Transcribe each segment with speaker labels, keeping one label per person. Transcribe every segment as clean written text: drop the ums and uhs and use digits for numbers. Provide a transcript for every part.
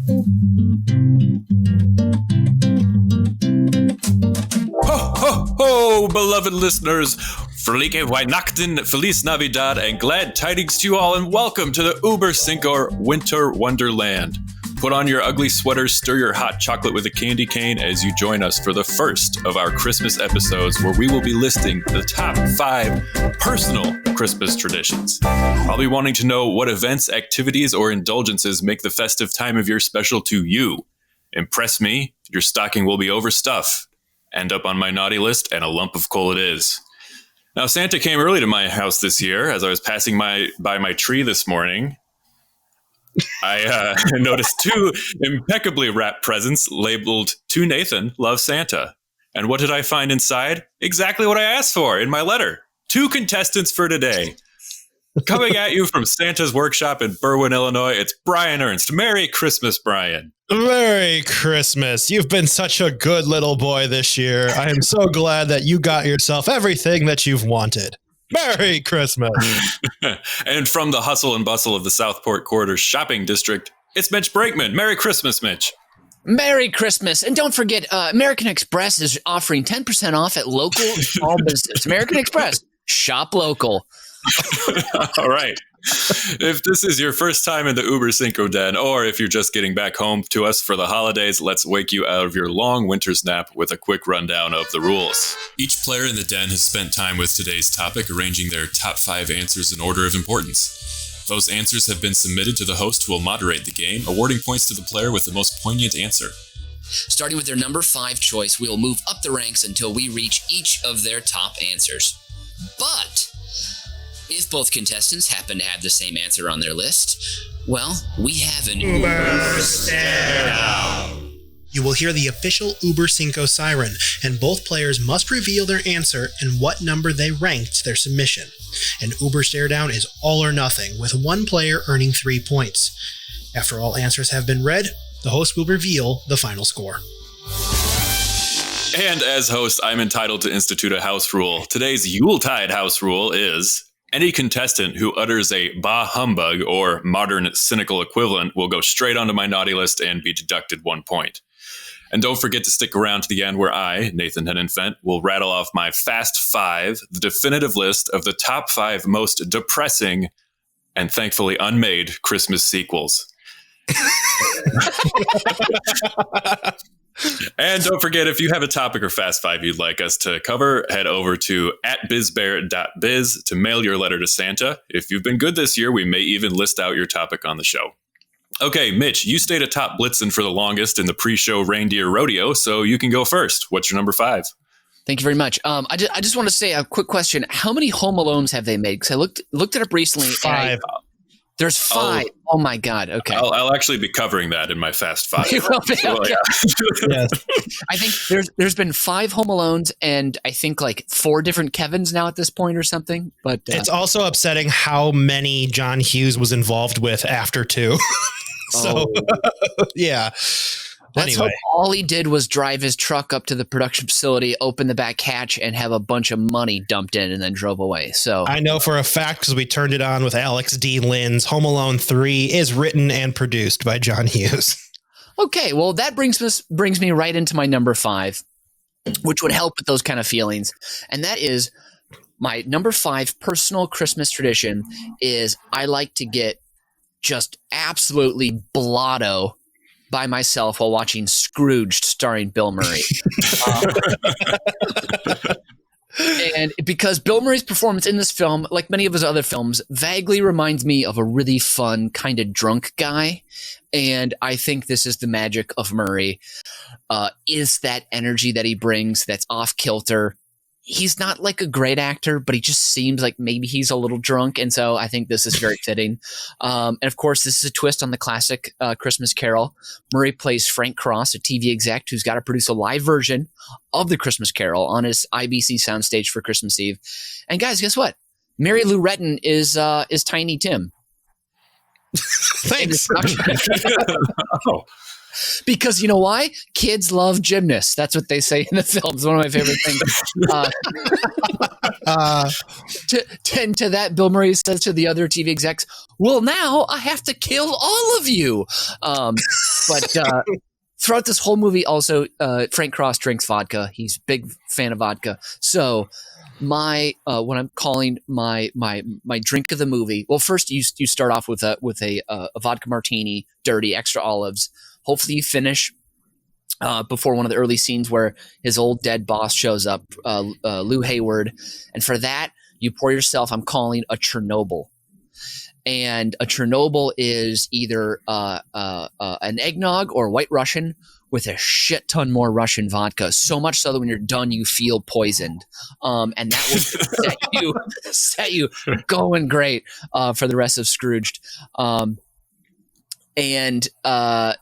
Speaker 1: Ho, ho, ho, beloved listeners. Felice Weihnachten, Feliz Navidad, and glad tidings to you all, and welcome to the Uber Cinco Winter Wonderland. Put on your ugly sweaters, stir your hot chocolate with a candy cane as you join us for the first of our Christmas episodes, where we will be listing the top 5 personal Christmas traditions. I'll be wanting to know what events, activities, or indulgences make the festive time of year special to you. Impress me, your stocking will be overstuffed. End up on my naughty list, and a lump of coal it is. Now, Santa came early to my house this year. As I was passing by my tree this morning, I noticed 2 impeccably wrapped presents labeled "To Nathan, Love Santa." And what did I find inside? Exactly what I asked for in my letter. 2 contestants for today. Coming at you from Santa's workshop in Berwyn, Illinois, it's Brian Ernst. Merry Christmas, Brian.
Speaker 2: Merry Christmas. You've been such a good little boy this year. I am so glad that you got yourself everything that you've wanted. Merry Christmas.
Speaker 1: And from the hustle and bustle of the Southport Quarter Shopping District, it's Mitch Brinkman. Merry Christmas, Mitch.
Speaker 3: Merry Christmas. And don't forget, American Express is offering 10% off at local small business. American Express. Shop local.
Speaker 1: All right. If this is your first time in the Uber Cinco Den, or if you're just getting back home to us for the holidays, let's wake you out of your long winter's nap with a quick rundown of the rules. Each player in the den has spent time with today's topic, arranging their top 5 answers in order of importance. Those answers have been submitted to the host, who will moderate the game, awarding points to the player with the most poignant answer.
Speaker 3: Starting with their number 5 choice, we will move up the ranks until we reach each of their top answers. But if both contestants happen to have the same answer on their list, well, we have an Uber Stare-Down.
Speaker 4: You will hear the official Uber Cinco siren, and both players must reveal their answer and what number they ranked their submission. An Uber Stare-Down is all or nothing, with one player earning 3 points. After all answers have been read, the host will reveal the final score.
Speaker 1: And as host, I'm entitled to institute a house rule. Today's Yuletide house rule is: any contestant who utters a bah humbug or modern cynical equivalent will go straight onto my naughty list and be deducted 1 point. And don't forget to stick around to the end, where I, Nathan Hennenfent, will rattle off my Fast 5, the definitive list of the top 5 most depressing and thankfully unmade Christmas sequels. And don't forget, if you have a topic or Fast 5 you'd like us to cover, head over to @bizbear.biz to mail your letter to Santa. If you've been good this year, we may even list out your topic on the show. Okay, Mitch, you stayed atop Blitzen for the longest in the pre-show reindeer rodeo, so you can go first. What's your number 5?
Speaker 3: Thank you very much. I just want to say a quick question. How many Home Alones have they made? Because I looked it up recently.
Speaker 2: 5.
Speaker 3: There's 5. Oh my God. Okay.
Speaker 1: I'll actually be covering that in my Fast 5.
Speaker 3: You will be,
Speaker 1: So,
Speaker 3: okay.
Speaker 2: Yes.
Speaker 3: I think there's been 5 Home Alones and I think like 4 different Kevins now at this point or something. But
Speaker 2: It's also upsetting how many John Hughes was involved with after 2. So, yeah.
Speaker 3: Let's hope all he did was drive his truck up to the production facility, open the back hatch, and have a bunch of money dumped in and then drove away. So
Speaker 2: I know for a fact, because we turned it on with Alex D. Lynn's Home Alone 3 is written and produced by John Hughes.
Speaker 3: Okay, well, that brings me right into my number 5, which would help with those kind of feelings. And that is my number 5 personal Christmas tradition is I like to get just absolutely blotto by myself while watching Scrooged starring Bill Murray. And because Bill Murray's performance in this film, like many of his other films, vaguely reminds me of a really fun kind of drunk guy. And I think this is the magic of Murray, is that energy that he brings that's off kilter. He's not like a great actor, but he just seems like maybe he's a little drunk. And so I think this is very fitting. And of course, this is a twist on the classic Christmas Carol. Murray plays Frank Cross, a TV exec who's got to produce a live version of the Christmas Carol on his IBC soundstage for Christmas Eve. And guys, guess what? Mary Lou Retton is Tiny Tim.
Speaker 2: Thanks.
Speaker 1: Oh.
Speaker 3: Because you know why? Kids love gymnasts. That's what they say in the film. It's one of my favorite things. To that, Bill Murray says to the other TV execs, well, now I have to kill all of you. But throughout this whole movie, also, Frank Cross drinks vodka. He's a big fan of vodka. So when I'm calling my drink of the movie, well, first you start off with a vodka martini, dirty, extra olives. Hopefully you finish before one of the early scenes where his old dead boss shows up, Lou Hayward. And for that, you pour yourself, I'm calling a Chernobyl. And a Chernobyl is either an eggnog or white Russian with a shit ton more Russian vodka. So much so that when you're done, you feel poisoned. And that will set you going great for the rest of Scrooged. And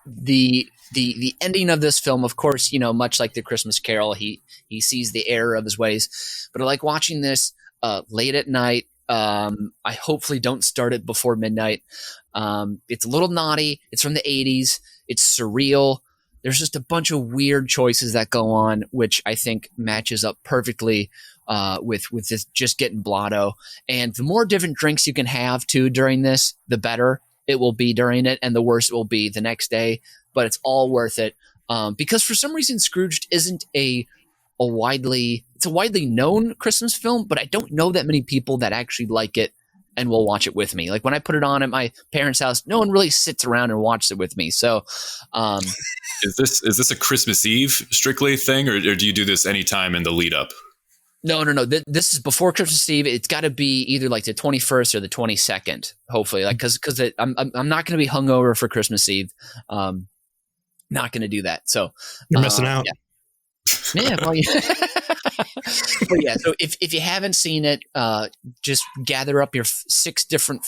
Speaker 3: the ending of this film, of course, you know, much like the Christmas Carol, he sees the error of his ways. But I like watching this late at night. I hopefully don't start it before midnight. It's a little naughty. It's from the 80s. It's surreal. There's just a bunch of weird choices that go on, which I think matches up perfectly with this just getting blotto. And the more different drinks you can have too during this, the better it will be during it, and the worse it will be the next day. But it's all worth it because for some reason Scrooged isn't a widely known Christmas film, but I don't know that many people that actually like it and will watch it with me. Like when I put it on at my parents' house, no one really sits around and watches it with me. So,
Speaker 1: is this a Christmas Eve strictly thing, or do you do this anytime in the lead up?
Speaker 3: No. This is before Christmas Eve. It's got to be either like the 21st or the 22nd, hopefully. Like because I'm not going to be hungover for Christmas Eve. Not going to do that. So
Speaker 2: you're missing out.
Speaker 3: Yeah. Well, yeah. But yeah, so if you haven't seen it, just gather up your 6 different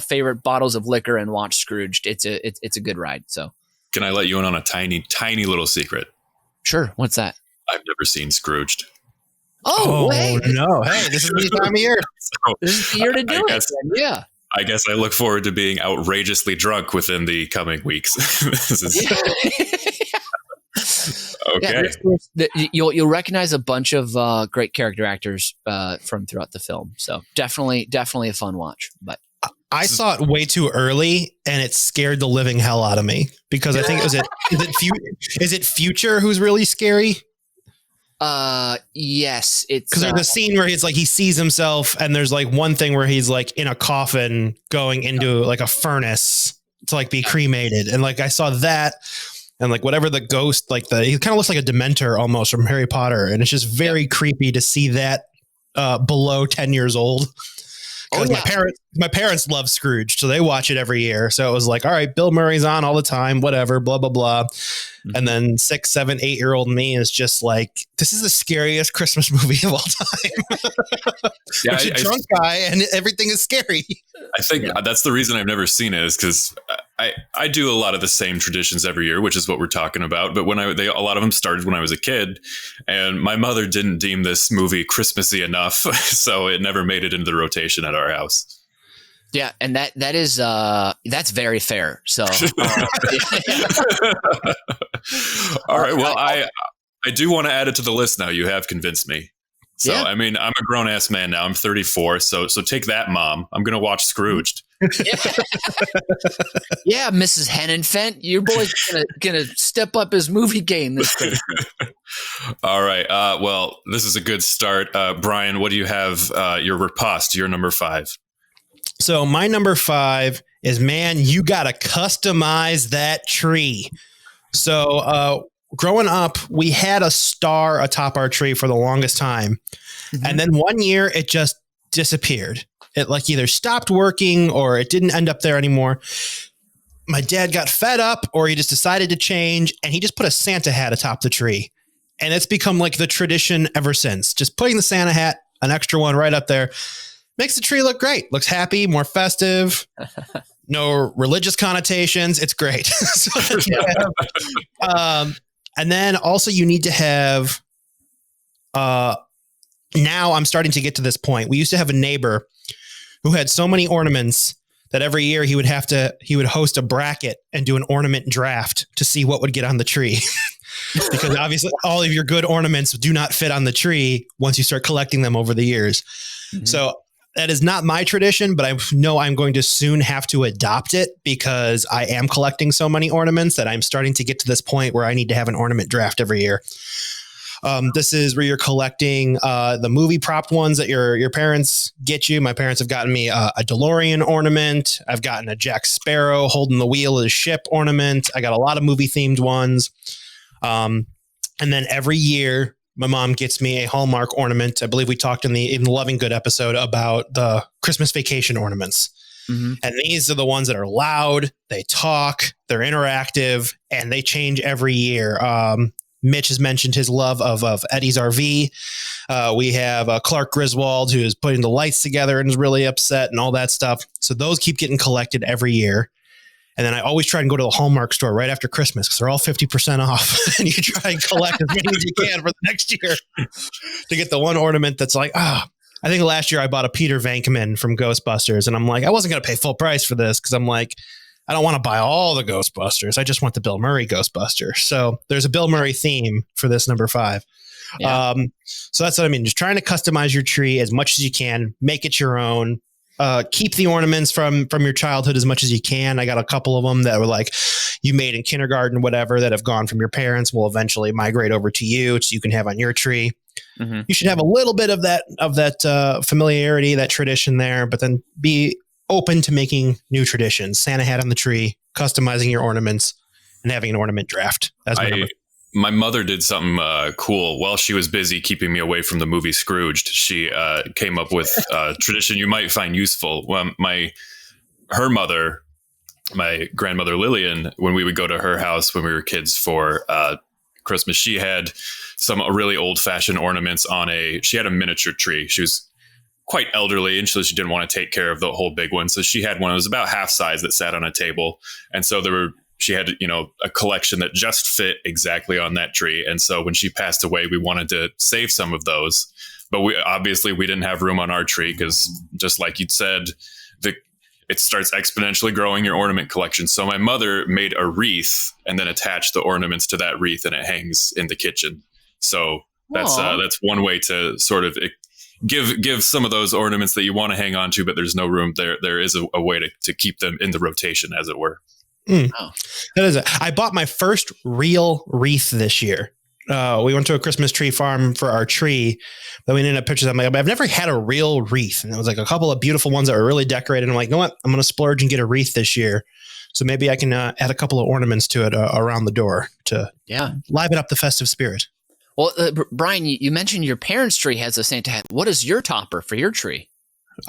Speaker 3: favorite bottles of liquor and watch Scrooged. It's a good ride. So
Speaker 1: can I let you in on a tiny little secret?
Speaker 3: Sure. What's that?
Speaker 1: I've never seen Scrooged.
Speaker 3: Oh, hey.
Speaker 2: No. Hey, this is the time of year.
Speaker 3: This is the year to do it. Yeah.
Speaker 1: I guess I look forward to being outrageously drunk within the coming weeks. This is okay.
Speaker 3: Yeah, you'll recognize a bunch of great character actors from throughout the film. So definitely a fun watch. But
Speaker 2: I saw it way too early, and it scared the living hell out of me because I think is it Future who's really scary?
Speaker 3: Yes, it's
Speaker 2: because there's a scene where he sees himself, and there's like one thing where he's like in a coffin going into like a furnace to like be cremated, and like I saw that, and like whatever the ghost, he kind of looks like a Dementor almost from Harry Potter, and it's just very creepy to see that below 10 years old. Because my parents love Scrooge, so they watch it every year. So it was like, all right, Bill Murray's on all the time, whatever, blah, blah, blah. Mm-hmm. And then 6, 7, 8-year-old me is just like, this is the scariest Christmas movie of all time. Yeah, a drunk guy and everything is scary.
Speaker 1: I think that's the reason I've never seen it is because I do a lot of the same traditions every year, which is what we're talking about. But when a lot of them started when I was a kid, and my mother didn't deem this movie Christmassy enough, so it never made it into the rotation at our house.
Speaker 3: Yeah, and that's very fair. So,
Speaker 1: all right. Well, I do want to add it to the list now. You have convinced me. So, yeah. I mean, I'm a grown ass man now. I'm 34. So take that, Mom. I'm going to watch Scrooged.
Speaker 3: Yeah, Mrs. Hennenfent, your boy's gonna step up his movie game this Christmas.
Speaker 1: All right. Well, this is a good start. Brian, what do you have? Your riposte, your number 5.
Speaker 2: So my number 5 is, man, you got to customize that tree. So growing up, we had a star atop our tree for the longest time. Mm-hmm. And then one year it just disappeared. It either stopped working or it didn't end up there anymore. My dad got fed up, or he just decided to change, and he just put a Santa hat atop the tree. And it's become like the tradition ever since. Just putting the Santa hat, an extra one right up there, makes the tree look great. Looks happy, more festive. No religious connotations. It's great. And then also you need to have, now I'm starting to get to this point. We used to have a neighbor who had so many ornaments that every year he would host a bracket and do an ornament draft to see what would get on the tree. Because obviously all of your good ornaments do not fit on the tree once you start collecting them over the years. Mm-hmm. So that is not my tradition, but I know I'm going to soon have to adopt it because I am collecting so many ornaments that I'm starting to get to this point where I need to have an ornament draft every year. This is where you're collecting the movie prop ones that your parents get you. My parents have gotten me a DeLorean ornament. I've gotten a Jack Sparrow holding the wheel of the ship ornament. I got a lot of movie themed ones. And then every year my mom gets me a Hallmark ornament. I believe we talked in the Loving Good episode about the Christmas vacation ornaments. Mm-hmm. And these are the ones that are loud. They talk, they're interactive, and they change every year. Mitch has mentioned his love of Eddie's RV. We have Clark Griswold, who is putting the lights together and is really upset and all that stuff. So those keep getting collected every year. And then I always try and go to the Hallmark store right after Christmas because they're all 50% off. And you try and collect as many as you can for the next year to get the one ornament that's like, I think last year I bought a Peter Venkman from Ghostbusters. And I'm like, I wasn't going to pay full price for this because I'm like, I don't want to buy all the Ghostbusters. I just want the Bill Murray Ghostbuster. So there's a Bill Murray theme for this number 5. Yeah. So that's what I mean. Just trying to customize your tree as much as you can, make it your own. Keep the ornaments from your childhood as much as you can. I got a couple of them that were like you made in kindergarten, whatever, that have gone from your parents will eventually migrate over to you so you can have on your tree. Mm-hmm. You should have a little bit of that familiarity, that tradition there, but then be open to making new traditions. Santa hat on the tree, customizing your ornaments, and having an ornament draft. That's
Speaker 1: my mother did something cool while she was busy keeping me away from the movie Scrooged. She came up with a tradition you might find useful. Her mother, my grandmother Lillian, when we would go to her house when we were kids for Christmas, she had some really old fashioned ornaments she had a miniature tree. She was quite elderly and she didn't want to take care of the whole big one. So she had one that was about half size that sat on a table. And so she had, a collection that just fit exactly on that tree. And so when she passed away, we wanted to save some of those, but we didn't have room on our tree because just like you'd said, it starts exponentially growing your ornament collection. So my mother made a wreath and then attached the ornaments to that wreath and it hangs in the kitchen. So that's one way to sort of give some of those ornaments that you want to hang on to, but there's no room there. There is a way to keep them in the rotation, as it were.
Speaker 2: That is it. I bought my first real wreath this year. We went to a Christmas tree farm for our tree. Then we ended up pictures. I'm like, I've never had a real wreath. And it was like a couple of beautiful ones that were really decorated. I'm like, you know what? I'm going to splurge and get a wreath this year. So maybe I can add a couple of ornaments to it around the door to liven up the festive spirit.
Speaker 3: Well, Brian, you mentioned your parents' tree has a Santa hat. What is your topper for your tree?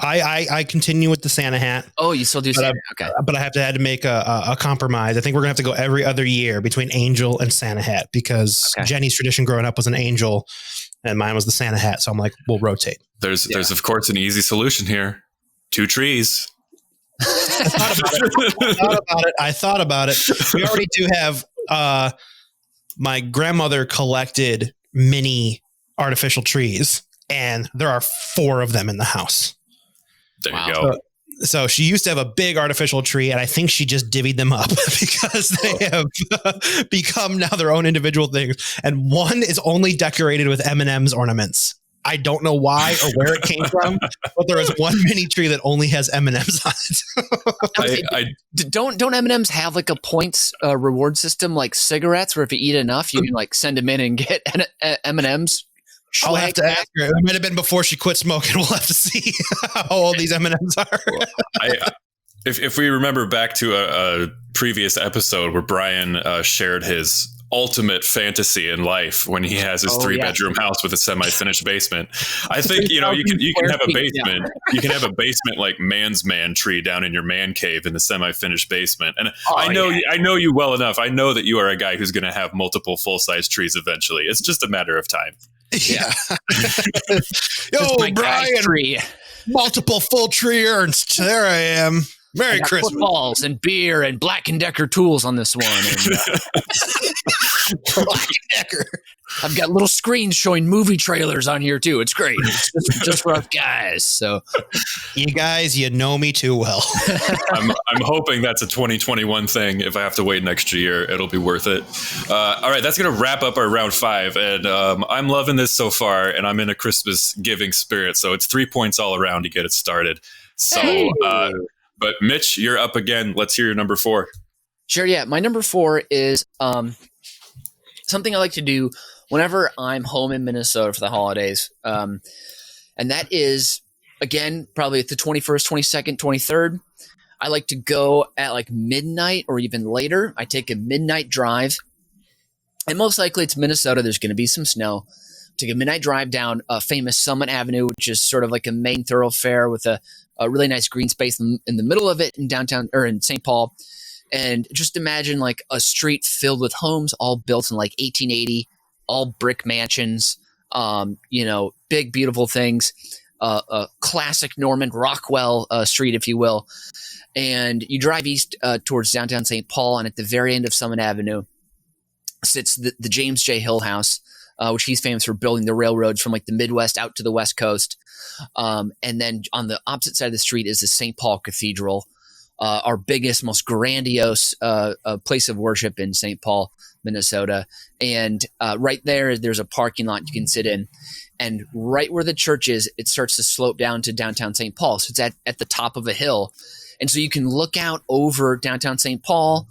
Speaker 2: I continue with the Santa hat.
Speaker 3: Oh, you still do Santa? Okay.
Speaker 2: But I had to make a compromise. I think we're going to have to go every other year between angel and Santa hat because Jenny's tradition growing up was an angel and mine was the Santa hat. So I'm like, we'll rotate.
Speaker 1: There's of course, an easy solution here. 2 trees.
Speaker 2: I thought about it. We already do have my grandmother collected mini artificial trees, and there are 4 of them in the house.
Speaker 1: There you go.
Speaker 2: So she used to have a big artificial tree, and I think she just divvied them up because they have become now their own individual things. And one is only decorated with M&M's ornaments. I don't know why or where it came from, but there is one mini tree that only has M&Ms on
Speaker 3: it. Don't M&Ms have like a points reward system like cigarettes, where if you eat enough, you can like send them in and get M&Ms?
Speaker 2: I'll have to ask her. It might have been before she quit smoking. We'll have to see how old these M&Ms are.
Speaker 1: If we remember back to a previous episode where Brian shared his ultimate fantasy in life when he has his 3-bedroom house with a semi-finished basement, I think you can have a basement. You can have a basement like man's man tree down in your man cave in the semi-finished basement. And I know you well enough. I know that you are a guy who's going to have multiple full-size trees eventually. It's just a matter of time.
Speaker 2: Yeah. Yo, Brian, tree. Multiple full tree Ernst. There I am. Merry Christmas.
Speaker 3: Footballs and beer and Black & Decker tools on this one. And,
Speaker 2: Black & Decker.
Speaker 3: I've got little screens showing movie trailers on here too. It's great. It's just for us guys. So
Speaker 2: you guys, you know me too well.
Speaker 1: I'm hoping that's a 2021 thing. If I have to wait an extra year, it'll be worth it. All right, that's going to wrap up our round 5. And I'm loving this so far, and I'm in a Christmas giving spirit. So it's 3 points all around to get it started. So, but Mitch, you're up again. Let's hear your number 4.
Speaker 3: Sure, yeah. My number 4 is something I like to do whenever I'm home in Minnesota for the holidays. And that is, again, probably at the 21st, 22nd, 23rd. I like to go at like midnight or even later. I take a midnight drive. And most likely it's Minnesota. There's going to be some snow. Take a midnight drive down famous Summit Avenue, which is sort of like a main thoroughfare with a really nice green space in the middle of it in downtown or in St. Paul. And just imagine like a street filled with homes all built in like 1880, all brick mansions, big, beautiful things, a classic Norman Rockwell street, if you will. And you drive east towards downtown St. Paul, and at the very end of Summit Avenue sits the James J. Hill House, which he's famous for building the railroads from like the Midwest out to the West Coast. And then on the opposite side of the street is the St. Paul Cathedral, our biggest, most grandiose place of worship in St. Paul, Minnesota. And right there's a parking lot you can sit in. And right where the church is, it starts to slope down to downtown St. Paul. So it's at the top of a hill. And so you can look out over downtown St. Paul,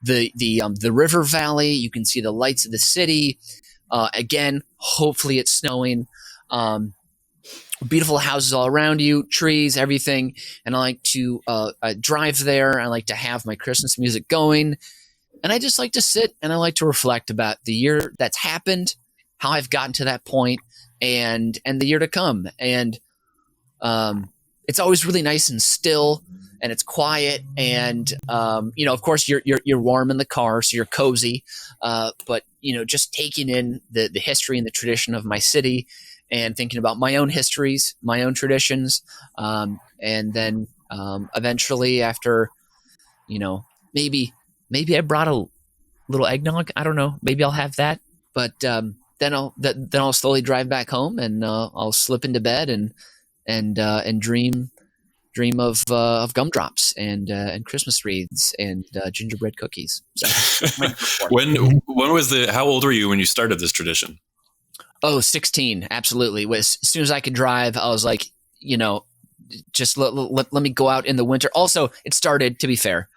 Speaker 3: the river valley. You can see the lights of the city. Again, hopefully it's snowing. Beautiful houses all around you, trees, everything. And I like to drive there. I like to have my Christmas music going. And I just like to sit and I like to reflect about the year that's happened, how I've gotten to that point, and the year to come. And it's always really nice and still, and it's quiet. And of course you're warm in the car, so you're cozy. But just taking in the history and the tradition of my city, and thinking about my own histories, my own traditions, and then eventually, after maybe I brought a little eggnog. I don't know. Maybe I'll have that. But then I'll slowly drive back home, and I'll slip into bed and dream of gumdrops and Christmas wreaths and gingerbread cookies. So,
Speaker 1: how old were you when you started this tradition?
Speaker 3: Oh, 16. Absolutely. As soon as I could drive, I was like, just let me go out in the winter. Also, to be fair,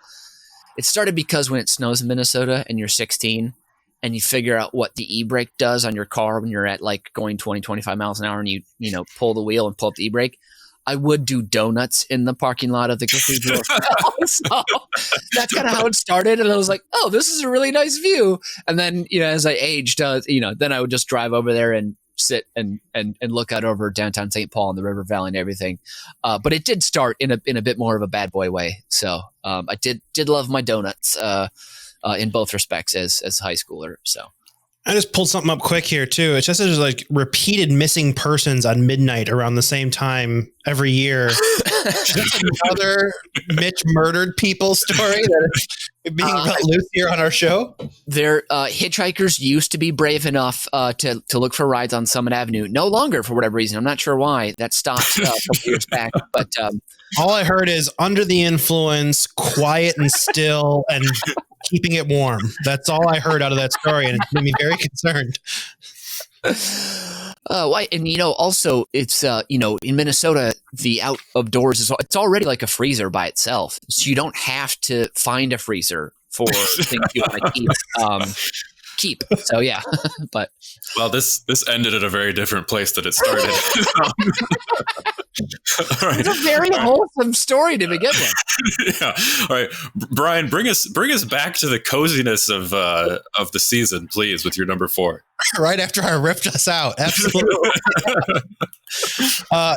Speaker 3: it started because when it snows in Minnesota and you're 16 and you figure out what the e-brake does on your car when you're at like going 20, 25 miles an hour and you pull the wheel and pull up the e-brake, I would do donuts in the parking lot of the cathedral. So that's kind of how it started. And I was like, oh, this is a really nice view. And then, as I aged, then I would just drive over there and sit and look out over downtown St. Paul and the river valley and everything. But it did start in a bit more of a bad boy way. So I did love my donuts in both respects as a high schooler. So.
Speaker 2: I just pulled something up quick here too. It's just there's like repeated missing persons on midnight around the same time every year. Just another Mitch murdered people story that is being let loose here on our show.
Speaker 3: Hitchhikers used to be brave enough to look for rides on Summit Avenue. No longer, for whatever reason. I'm not sure why. That stopped a couple years back. But
Speaker 2: all I heard is under the influence, quiet and still, and keeping it warm. That's all I heard out of that story, and it made me very concerned.
Speaker 3: And also it's in Minnesota, the out of doors it's already like a freezer by itself, so you don't have to find a freezer for things you want to keep. So yeah, but
Speaker 1: this ended at a very different place that it started. All right.
Speaker 3: It's a very wholesome story to begin with.
Speaker 1: Yeah. All right, Brian, bring us back to the coziness of the season, please, with your number 4.
Speaker 2: Right after I ripped us out, absolutely.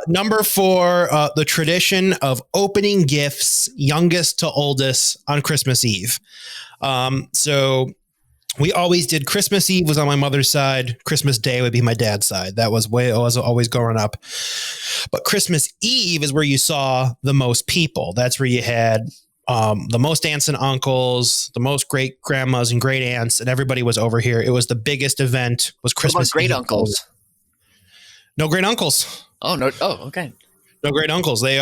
Speaker 2: Number 4, the tradition of opening gifts, youngest to oldest, on Christmas Eve. So we always did. Christmas Eve was on my mother's side. Christmas Day would be my dad's side. That was always growing up. But Christmas Eve is where you saw the most people. That's where you had the most aunts and uncles, the most great grandmas and great aunts, and everybody was over here. It was the biggest event. Was Christmas?
Speaker 3: Great uncles?
Speaker 2: No great uncles.
Speaker 3: Oh no! Oh, okay.
Speaker 2: No great uncles. They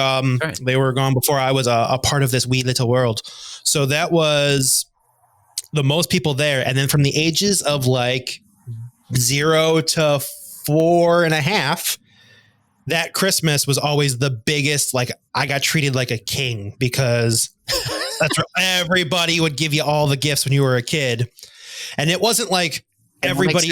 Speaker 2: they were gone before I was a part of this wee little world. So that was the most people there. And then from the ages of like 0 to 4.5, that Christmas was always the biggest. Like I got treated like a king because that's where everybody would give you all the gifts when you were a kid. And it wasn't like everybody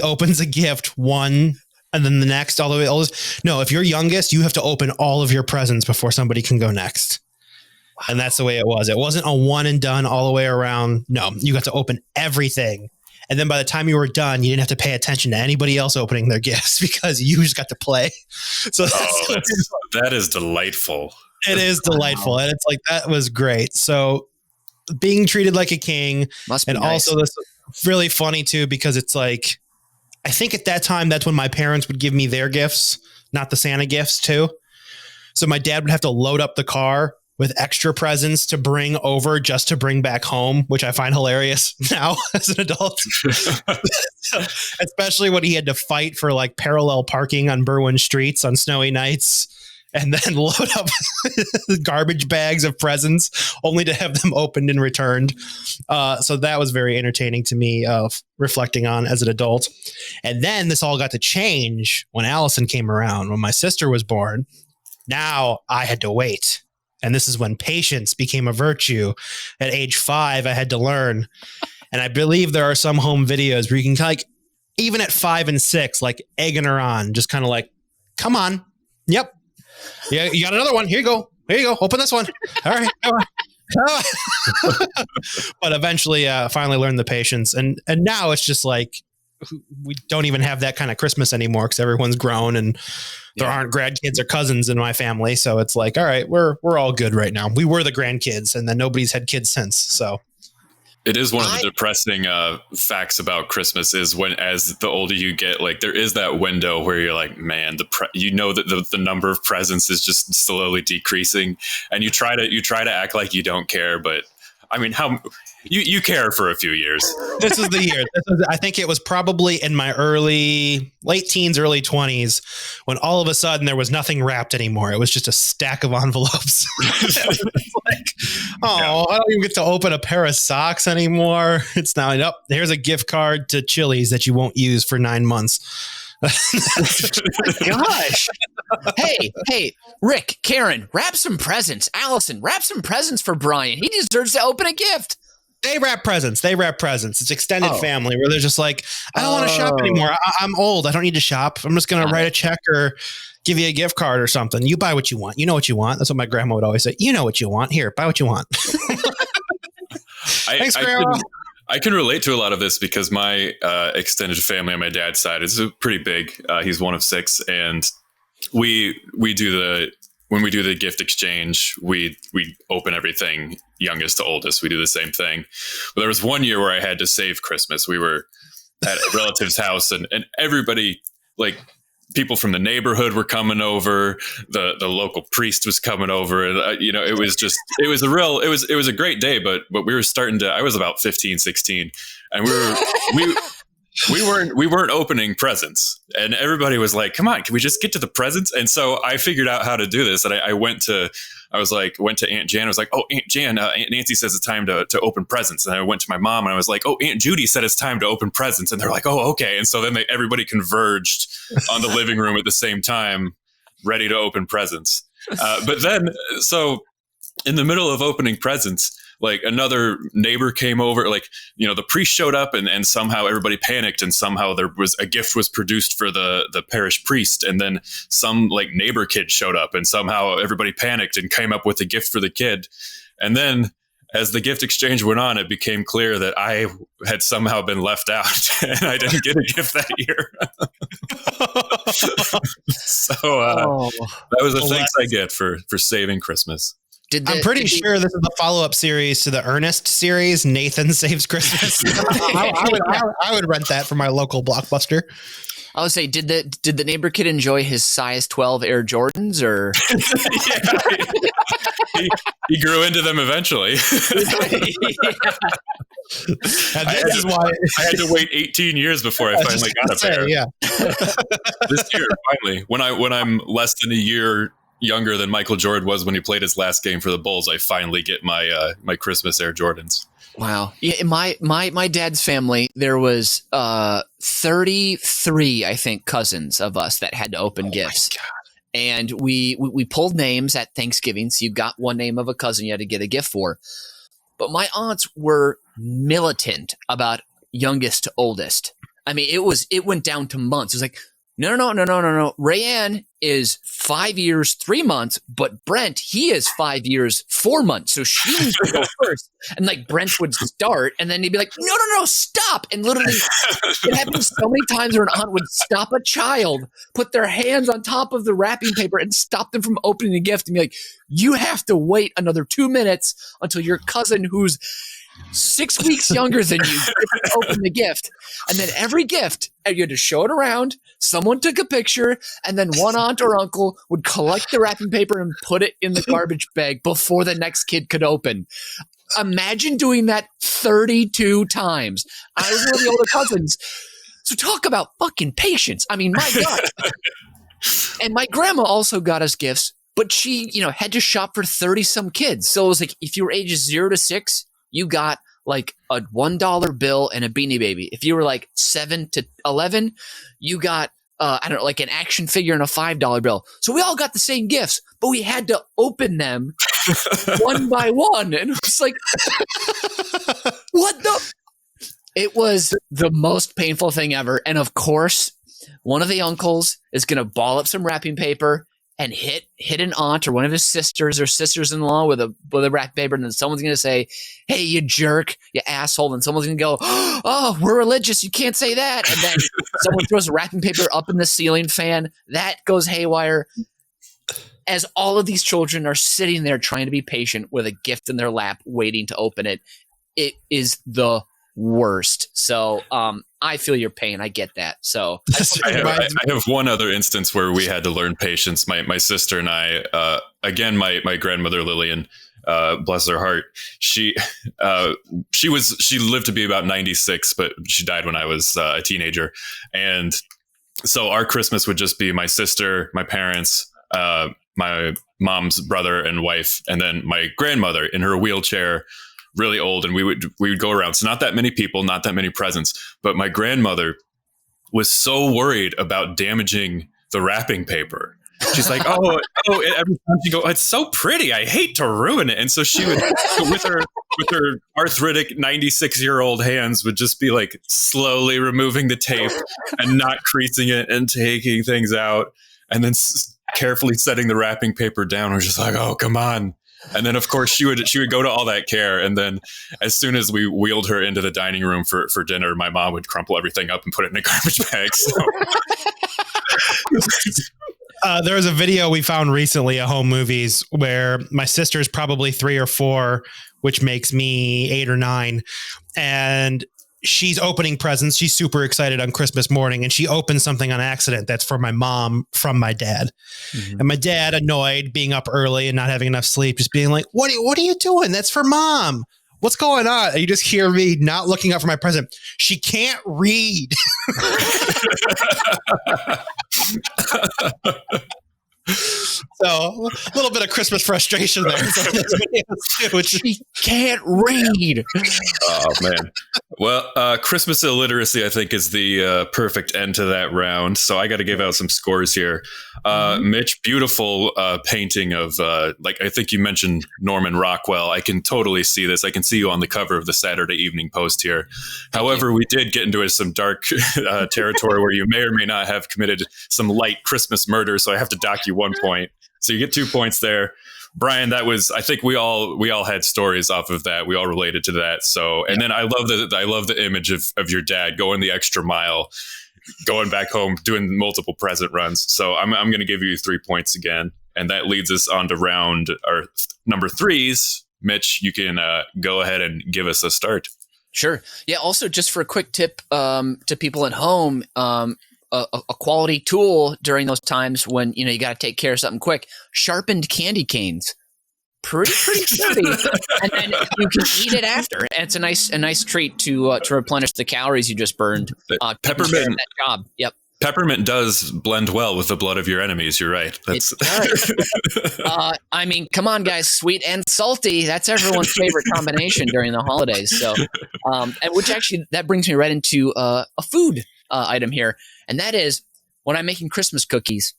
Speaker 2: opens a gift one and then the next all the way. No, if you're youngest, you have to open all of your presents before somebody can go next. Wow. And that's the way it was. It wasn't a one and done all the way around. No, you got to open everything. And then by the time you were done, you didn't have to pay attention to anybody else opening their gifts because you just got to play. So
Speaker 1: that is delightful.
Speaker 2: It is delightful. And it's like, that was great. So being treated like a king.
Speaker 3: Must be
Speaker 2: and
Speaker 3: nice.
Speaker 2: Also this really funny too, because it's like, I think at that time, that's when my parents would give me their gifts, not the Santa gifts too. So my dad would have to load up the car with extra presents to bring over just to bring back home, which I find hilarious now as an adult, especially when he had to fight for like parallel parking on Berwyn streets on snowy nights and then load up garbage bags of presents only to have them opened and returned. So that was very entertaining to me, reflecting on as an adult. And then this all got to change when Allison came around, when my sister was born. Now I had to wait. And this is when patience became a virtue. At age 5, I had to learn. And I believe there are some home videos where you can like, even at 5 and 6, like egging her on, just kind of like, come on. Yep. Yeah. You got another one. Here you go. Here you go. Open this one. All right. But eventually, finally learned the patience. And now it's just like, we don't even have that kind of Christmas anymore because everyone's grown and there aren't grandkids or cousins in my family. So it's like, all right, we're all good right now. We were the grandkids and then nobody's had kids since. So
Speaker 1: it is one of the depressing facts about Christmas is when, as the older you get, like there is that window where you're like, man, that the number of presents is just slowly decreasing, and you try to act like you don't care, but I mean, how you care for a few years.
Speaker 2: This is the year. I think it was probably in my late teens, early 20s, when all of a sudden there was nothing wrapped anymore. It was just a stack of envelopes. Like, I don't even get to open a pair of socks anymore. It's now, here's a gift card to Chili's that you won't use for 9 months.
Speaker 3: Gosh. Hey, Rick, Karen, wrap some presents. Allison, wrap some presents for Brian. He deserves to open a gift.
Speaker 2: They wrap presents. It's extended family where they're just like, I don't want to shop anymore. I'm old. I don't need to shop. I'm just going to write a check or give you a gift card or something. You buy what you want. You know what you want. That's what my grandma would always say. You know what you want. Here, buy what you want. Thanks, Grandma.
Speaker 1: I can relate to a lot of this because my extended family on my dad's side is pretty big. He's one of 6, and we do when we do the gift exchange, we open everything youngest to oldest. We do the same thing. But there was one year where I had to save Christmas. We were at a relative's house, and everybody, like people from the neighborhood, were coming over. The local priest was coming over, and it was a great day. But we were starting to. I was about 15, 16, and we weren't opening presents, and everybody was like, come on, can we just get to the presents? And so I figured out how to do this. And I went to Aunt Jan. I was like, oh, Aunt Jan, Aunt Nancy says it's time to open presents. And I went to my mom and I was like, oh, Aunt Judy said it's time to open presents. And they're like, oh, okay. And so then everybody converged on the living room at the same time, ready to open presents. But then, so in the middle of opening presents, like another neighbor came over, like, the priest showed up and somehow everybody panicked, and somehow there was a gift was produced for the parish priest. And then some like neighbor kid showed up and somehow everybody panicked and came up with a gift for the kid. And then as the gift exchange went on, it became clear that I had somehow been left out and I didn't get a gift that year. So that was the thanks I get for saving Christmas.
Speaker 2: I'm pretty sure this is the follow-up series to the Ernst series, Nathan Saves Christmas. I would rent that from my local Blockbuster.
Speaker 3: I would say, did the neighbor kid enjoy his size 12 Air Jordans, or?
Speaker 1: He grew into them eventually.
Speaker 2: And this is why
Speaker 1: I had to wait 18 years before I finally got a pair.
Speaker 2: Yeah.
Speaker 1: This year, finally, when I'm less than a year younger than Michael Jordan was when he played his last game for the Bulls, I finally get my my Christmas Air Jordans.
Speaker 3: Wow. Yeah, in my dad's family, there was 33, I think, cousins of us that had to open gifts. And we pulled names at Thanksgiving. So you got one name of a cousin you had to get a gift for. But my aunts were militant about youngest to oldest. I mean, it went down to months. It was like, no. Rayanne is 5 years, 3 months, but Brent, he is 5 years, 4 months. So she needs to go first. And like Brent would start, and then he'd be like, no, stop. And literally, it happened so many times where an aunt would stop a child, put their hands on top of the wrapping paper, and stop them from opening the gift and be like, you have to wait another 2 minutes until your cousin, who's 6 weeks younger than you, to open the gift. And then every gift, you had to show it around. Someone took a picture, and then one aunt or uncle would collect the wrapping paper and put it in the garbage bag before the next kid could open. Imagine doing that 32 times. I was one of the older cousins. So talk about fucking patience. I mean, my God. And my grandma also got us gifts, but she, had to shop for 30 some kids. So it was like, if you were ages 0 to 6, you got like a $1 bill and a Beanie Baby. If you were like 7 to 11, you got, like an action figure and a $5 bill. So we all got the same gifts, but we had to open them one by one. And it was like, what the? It was the most painful thing ever. And of course, one of the uncles is going to ball up some wrapping paper and hit an aunt or one of his sisters or sisters-in-law with a wrapping paper, and then someone's going to say, hey, you jerk, you asshole, and someone's going to go, oh, we're religious, you can't say that, and then someone throws a wrapping paper up in the ceiling fan, that goes haywire. As all of these children are sitting there trying to be patient with a gift in their lap, waiting to open it, it is the worst. So I feel your pain. I get that. So
Speaker 1: I have one other instance where we had to learn patience. My sister and I, again, my grandmother Lillian, bless her heart, she lived to be about 96, but she died when I was a teenager. And so our Christmas would just be my sister, my parents, my mom's brother and wife, and then my grandmother in her wheelchair, really old, and we would go around. So not that many people, not that many presents, but my grandmother was so worried about damaging the wrapping paper. She's like, oh, every time she go, it's so pretty, I hate to ruin it. And so she would, with her arthritic 96-year-old hands, would just be like slowly removing the tape and not creasing it and taking things out, and then carefully setting the wrapping paper down. We're just like, oh, come on. And then, of course, she would go to all that care. And then as soon as we wheeled her into the dining room for dinner, my mom would crumple everything up and put it in a garbage bag. So.
Speaker 2: There was a video we found recently at Home Movies where my sister's probably 3 or 4, which makes me 8 or 9. And she's opening presents. She's super excited on Christmas morning, and she opens something on accident that's for my mom from my dad. Mm-hmm. And my dad, annoyed, being up early and not having enough sleep, just being like, what are you doing? That's for mom. What's going on? And you just hear me not looking up for my present. She can't read. So a little bit of Christmas frustration there.
Speaker 3: She can't read.
Speaker 1: Oh, man. Well, Christmas illiteracy, I think, is the perfect end to that round. So I got to give out some scores here. Mitch, beautiful painting of, I think you mentioned Norman Rockwell. I can totally see this. I can see you on the cover of the Saturday Evening Post here. However, we did get into some dark territory where you may or may not have committed some light Christmas murder. So I have to dock you 1 point. So you get 2 points there. Brian, I think we all had stories off of that. We all related to that. So, and then I love the image of your dad going the extra mile, going back home, doing multiple present runs. So I'm going to give you 3 points again. And that leads us on to round our number 3s. Mitch, you can go ahead and give us a start.
Speaker 3: Sure. Yeah. Also, just for a quick tip to people at home, a quality tool during those times when you got to take care of something quick. Sharpened candy canes, pretty sturdy, and then you can eat it after. And it's a nice treat to replenish the calories you just burned.
Speaker 1: Peppermint
Speaker 3: that job. Yep.
Speaker 1: Peppermint does blend well with the blood of your enemies. You're right. That's
Speaker 3: I mean, come on, guys, sweet and salty. That's everyone's favorite combination during the holidays. So, and which actually that brings me right into a food item here, and that is when I'm making Christmas cookies,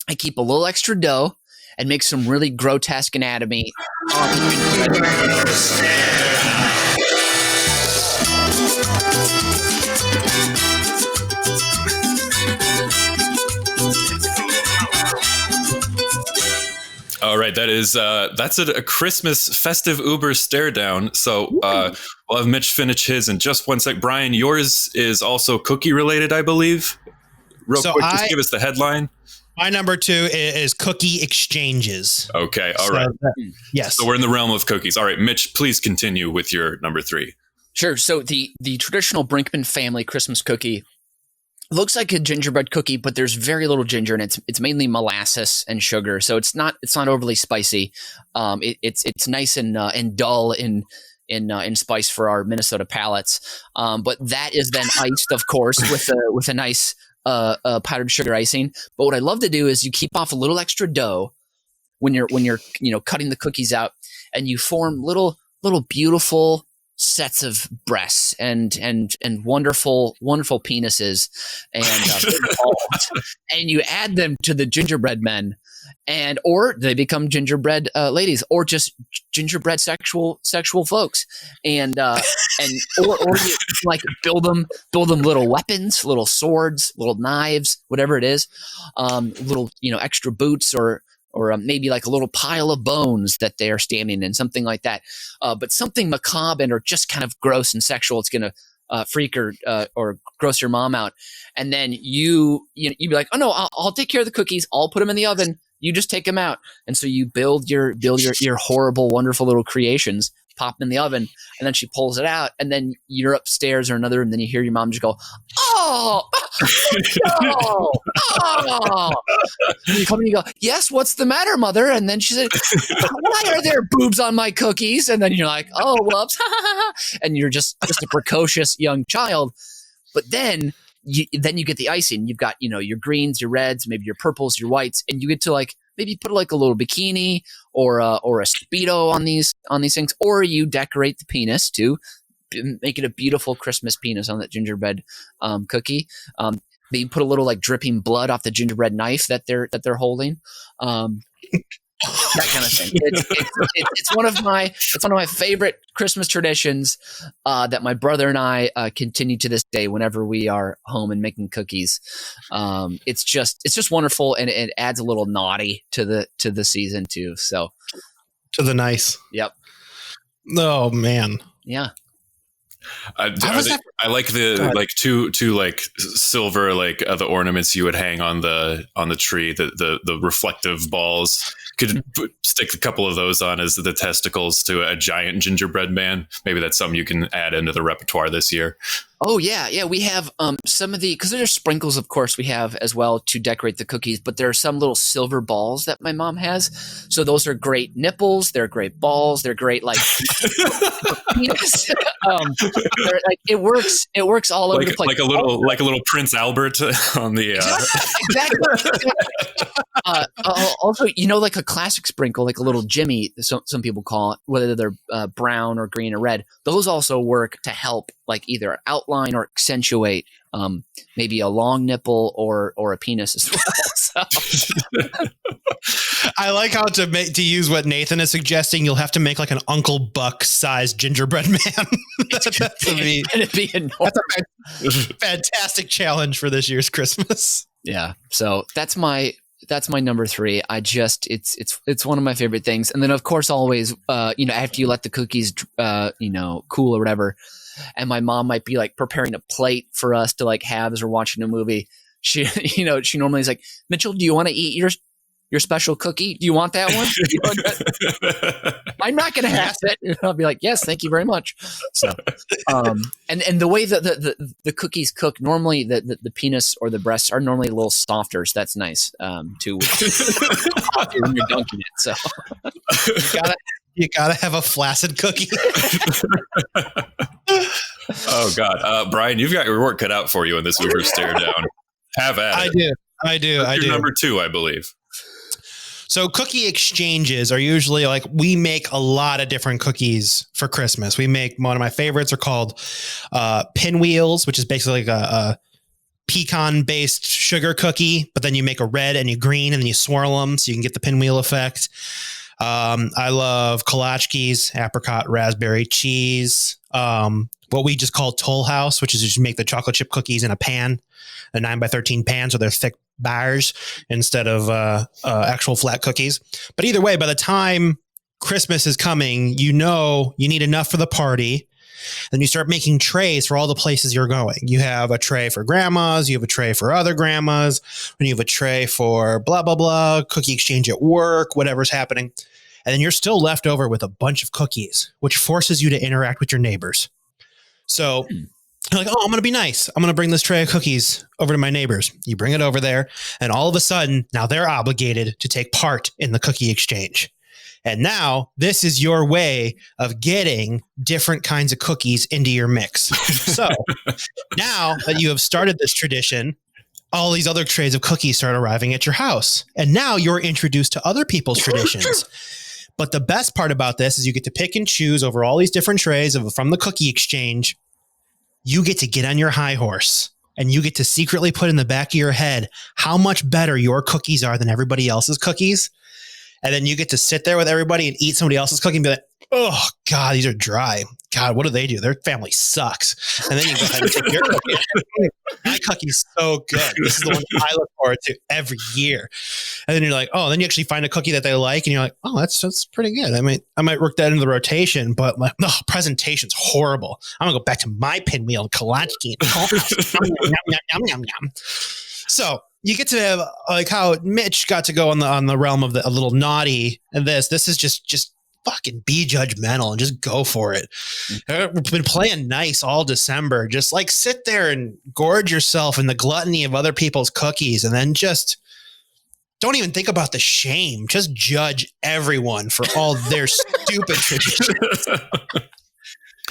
Speaker 3: I keep a little extra dough and make some really grotesque anatomy.
Speaker 1: All right, that's a Christmas festive Uber stare down. So we'll have Mitch finish his in just one sec. Brian, yours is also cookie related, I believe. Real quick, just give us the headline.
Speaker 2: My number 2 is cookie exchanges.
Speaker 1: Okay, all right.
Speaker 2: Yes.
Speaker 1: So we're in the realm of cookies. All right, Mitch, please continue with your number 3.
Speaker 3: Sure. So the traditional Brinkman family Christmas cookie looks like a gingerbread cookie, but there's very little ginger, and it's mainly molasses and sugar. So it's not overly spicy. It's nice and dull in spice for our Minnesota palates. But that is then iced, of course, with a nice powdered sugar icing. But what I love to do is you keep off a little extra dough when you're cutting the cookies out, and you form little beautiful sets of breasts and wonderful penises and balls, and you add them to the gingerbread men, or they become gingerbread ladies, or just gingerbread sexual folks, or you like build them little weapons, little swords, little knives, whatever it is, little extra boots or maybe like a little pile of bones that they are standing in, something like that. But something macabre or just kind of gross and sexual. It's going to freak or gross your mom out. And then you'd be like, oh no, I'll take care of the cookies. I'll put them in the oven. You just take them out. And so you build your horrible, wonderful little creations, pop them in the oven, and then she pulls it out, and then you're upstairs or another, and then you hear your mom just go, oh, no, oh. And you come and you go, yes, what's the matter, mother? And then she said, why are there boobs on my cookies? And then you're like, oh, whoops. And you're just a precocious young child. But then you get the icing. You've got, your greens, your reds, maybe your purples, your whites, and you get to maybe put like a little bikini or a Speedo on these things, or you decorate the penis to make it a beautiful Christmas penis on that gingerbread cookie. Maybe put a little like dripping blood off the gingerbread knife that they're holding. That kind of thing. It's one of my favorite Christmas traditions that my brother and I continue to this day whenever we are home and making cookies. It's just wonderful, and it adds a little naughty to the season too. So
Speaker 2: to the nice.
Speaker 3: Yep.
Speaker 2: Oh man.
Speaker 3: Yeah.
Speaker 1: I like the two like silver the ornaments you would hang on the tree, the reflective balls. Could stick a couple of those on as the testicles to a giant gingerbread man. Maybe that's something you can add into the repertoire this year.
Speaker 3: Oh yeah. We have some of because there's sprinkles, of course, we have as well to decorate the cookies. But there are some little silver balls that my mom has. So those are great nipples. They're great balls. They're great penis. It works. It works all over the place.
Speaker 1: Like a little Prince Albert on the.
Speaker 3: Exactly. Also, like a classic sprinkle, like a little Jimmy, some people call it, whether they're brown or green or red. Those also work to help, like either outline or accentuate maybe a long nipple or a penis as well. So.
Speaker 2: I like how to use what Nathan is suggesting. You'll have to make like an Uncle Buck sized gingerbread man. That's a fantastic challenge for this year's Christmas.
Speaker 3: Yeah. So that's my number 3. It's one of my favorite things. And then of course, always, after you let the cookies, cool or whatever, and my mom might be like preparing a plate for us to like have as we're watching a movie. She normally is like, Mitchell, do you want to eat your special cookie? Do you want that one? You want that? I'm not going to have it. I'll be like, yes, thank you very much. So, and the way that the cookies cook, normally the penis or the breasts are normally a little softer. So that's nice too when you're dunking it. So
Speaker 2: you gotta have a flaccid cookie.
Speaker 1: Oh God, Brian, you've got your work cut out for you in this Uber stare down. Have at it.
Speaker 2: I do.
Speaker 1: That's your number 2, I believe.
Speaker 2: So cookie exchanges are usually like, we make a lot of different cookies for Christmas. We make, one of my favorites are called pinwheels, which is basically like a pecan based sugar cookie, but then you make a red and you green and then you swirl them so you can get the pinwheel effect. I love kolachkis, apricot, raspberry, cheese. What we just call Toll House, which is just make the chocolate chip cookies in a pan, a 9x13 pan. So they're thick bars instead of actual flat cookies. But either way, by the time Christmas is coming, you need enough for the party. Then you start making trays for all the places you're going. You have a tray for grandmas. You have a tray for other grandmas. And you have a tray for blah, blah, blah, cookie exchange at work, whatever's happening. And then you're still left over with a bunch of cookies, which forces you to interact with your neighbors. So you're like, oh, I'm going to be nice. I'm going to bring this tray of cookies over to my neighbors. You bring it over there. And all of a sudden, now they're obligated to take part in the cookie exchange. And now this is your way of getting different kinds of cookies into your mix. So now that you have started this tradition, all these other trays of cookies start arriving at your house. And now you're introduced to other people's traditions. But the best part about this is you get to pick and choose over all these different trays from the cookie exchange. You get to get on your high horse and you get to secretly put in the back of your head how much better your cookies are than everybody else's cookies. And then you get to sit there with everybody and eat somebody else's cookie and be like, oh, God, these are dry. God, what do they do? Their family sucks. And then you go ahead and take your cookie. My cookie's so good. This is the one I look forward to every year. And then you're like, oh, then you actually find a cookie that they like. And you're like, oh, that's pretty good. I might work that into the rotation, but my presentation's horrible. I'm going to go back to my pinwheel and kolachki. So you get to have like how Mitch got to go on the realm of a little naughty, and this is just fucking be judgmental and just go for it. We've been playing nice all December. Just like sit there and gorge yourself in the gluttony of other people's cookies, and then just don't even think about the shame. Just judge everyone for all their stupid traditions.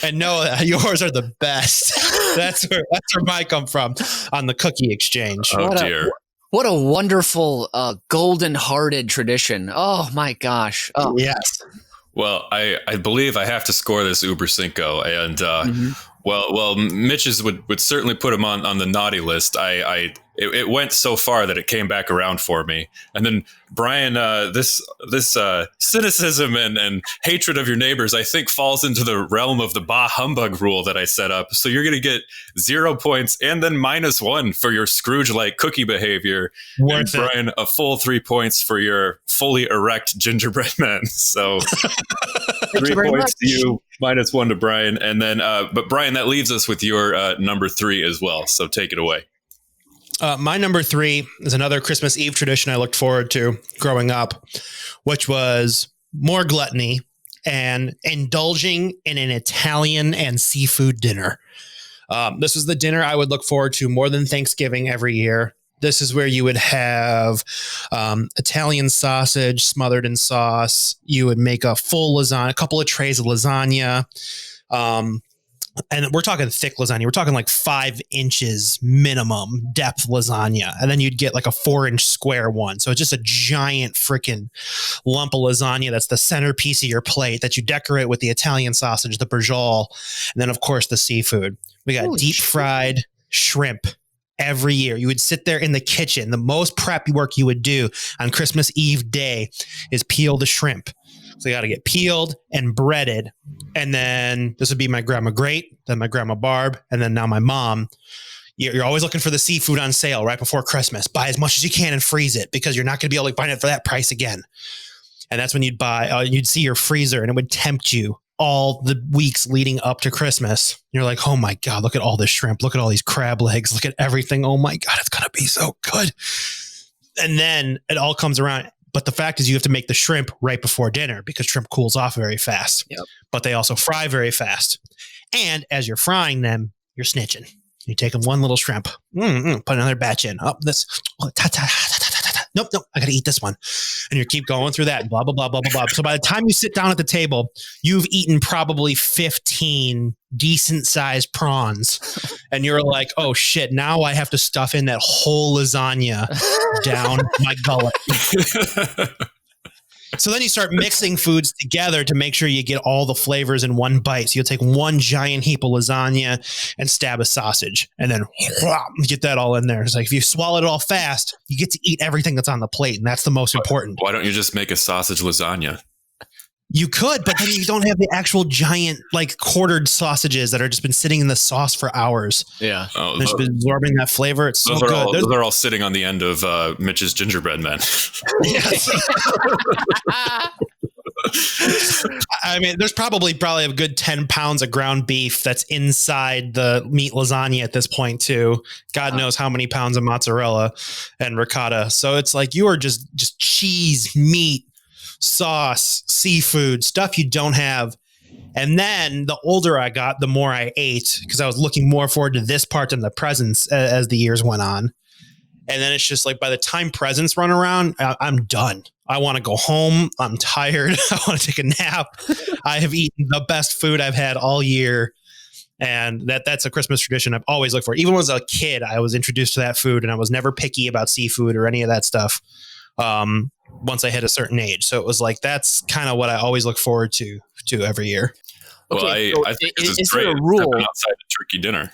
Speaker 2: And know that yours are the best. That's where I come from on the cookie exchange.
Speaker 1: Oh, dear.
Speaker 3: What a wonderful golden-hearted tradition. Oh, my gosh. Oh.
Speaker 2: Yes.
Speaker 1: Well, I believe I have to score this Uber Cinco. And, well, Mitch's would certainly put him on the naughty list. It went so far that it came back around for me. And then Brian, this cynicism and hatred of your neighbors, I think falls into the realm of the bah humbug rule that I set up. So you're going to get 0 points and then -1 for your Scrooge-like cookie behavior.
Speaker 2: Worth
Speaker 1: and Brian, a full 3 points for your fully erect gingerbread man. So 3 points to you, -1 to Brian. And then, but Brian, that leaves us with your number 3 as well. So take it away.
Speaker 2: My number 3 is another Christmas Eve tradition I looked forward to growing up, which was more gluttony and indulging in an Italian and seafood dinner. This was the dinner I would look forward to more than Thanksgiving every year. This is where you would have Italian sausage smothered in sauce. You would make a full lasagna, a couple of trays of lasagna. And we're talking thick lasagna. We're talking like 5 inches minimum depth lasagna. And then you'd get like a 4-inch square one. So it's just a giant freaking lump of lasagna. That's the centerpiece of your plate that you decorate with the Italian sausage, the brajol, and then of course the seafood. We got deep fried shrimp every year. You would sit there in the kitchen. The most prep work you would do on Christmas Eve day is peel the shrimp. So you got to get peeled and breaded. And then this would be my grandma Great, then my grandma Barb, and then now my mom. You're always looking for the seafood on sale right before Christmas. Buy as much as you can and freeze it because you're not going to be able to find it for that price again. And that's when you'd buy, you'd see your freezer and it would tempt you all the weeks leading up to Christmas. You're like, oh my God, look at all this shrimp. Look at all these crab legs. Look at everything. Oh my God, it's going to be so good. And then it all comes around. But the fact is you have to make the shrimp right before dinner because shrimp cools off very fast.
Speaker 3: Yep.
Speaker 2: But they also fry very fast. And as you're frying them, you're snitching. You take them one little shrimp, put another batch in. Oh, this. Nope, I got to eat this one. And you keep going through that and blah, blah, blah, blah, blah, blah. So by the time you sit down at the table, you've eaten probably 15 decent sized prawns. And you're like, oh shit, now I have to stuff in that whole lasagna down my gullet. So then you start mixing foods together to make sure you get all the flavors in one bite. So you'll take one giant heap of lasagna and stab a sausage and then get that all in there. It's like if you swallow it all fast, you get to eat everything that's on the plate. And that's the most important.
Speaker 1: Why don't you just make a sausage lasagna?
Speaker 2: You could, but then you don't have the actual giant, like quartered sausages that are just been sitting in the sauce for hours.
Speaker 3: Yeah.
Speaker 1: Oh,
Speaker 2: They've been absorbing that flavor. It's so good.
Speaker 1: Those are all sitting on the end of Mitch's gingerbread men.
Speaker 2: I mean, there's probably a good 10 pounds of ground beef that's inside the meat lasagna at this point too. God knows how many pounds of mozzarella and ricotta. So it's like you are just cheese, meat, sauce, seafood, stuff you don't have. And then the older I got, the more I ate because I was looking more forward to this part than the presents as the years went on. And then it's just like by the time presents run around, I'm done. I want to go home. I'm tired. I want to take a nap. I have eaten the best food I've had all year. And that's a Christmas tradition I've always looked for. Even when I was a kid, I was introduced to that food and I was never picky about seafood or any of that stuff once I hit a certain age. So it was like, that's kind of what I always look forward to every year.
Speaker 1: Well,
Speaker 3: Okay,
Speaker 1: I think this is great.
Speaker 3: there a rule?
Speaker 1: Stepping outside the turkey dinner.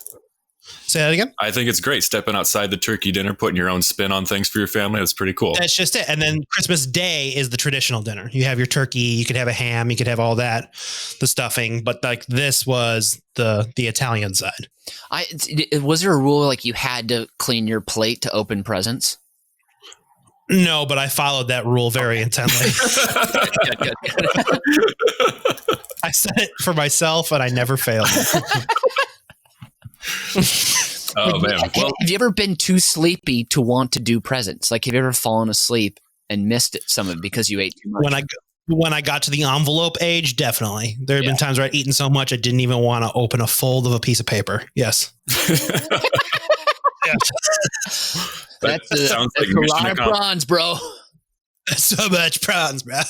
Speaker 2: Say that again?
Speaker 1: I think it's great stepping outside the turkey dinner, putting your own spin on things for your family. That's pretty cool.
Speaker 2: That's just it. And then Christmas Day is the traditional dinner. You have your turkey, you could have a ham, you could have all that, the stuffing. But like this was the Italian side.
Speaker 3: Was there a rule like you had to clean your plate to open presents?
Speaker 2: No, but I followed that rule very intently.
Speaker 3: Good.
Speaker 2: I said it for myself and I never failed.
Speaker 1: Oh man! Well,
Speaker 3: Have you ever been too sleepy to want to do presents? Like, have you ever fallen asleep and missed some of it because you ate too much?
Speaker 2: When I got to the envelope age, definitely. There have been times where I'd eaten so much I didn't even want to open a fold of a piece of paper. Yes.
Speaker 3: That's
Speaker 1: sounds
Speaker 3: a lot of prawns, bro.
Speaker 2: So much prawns, bro.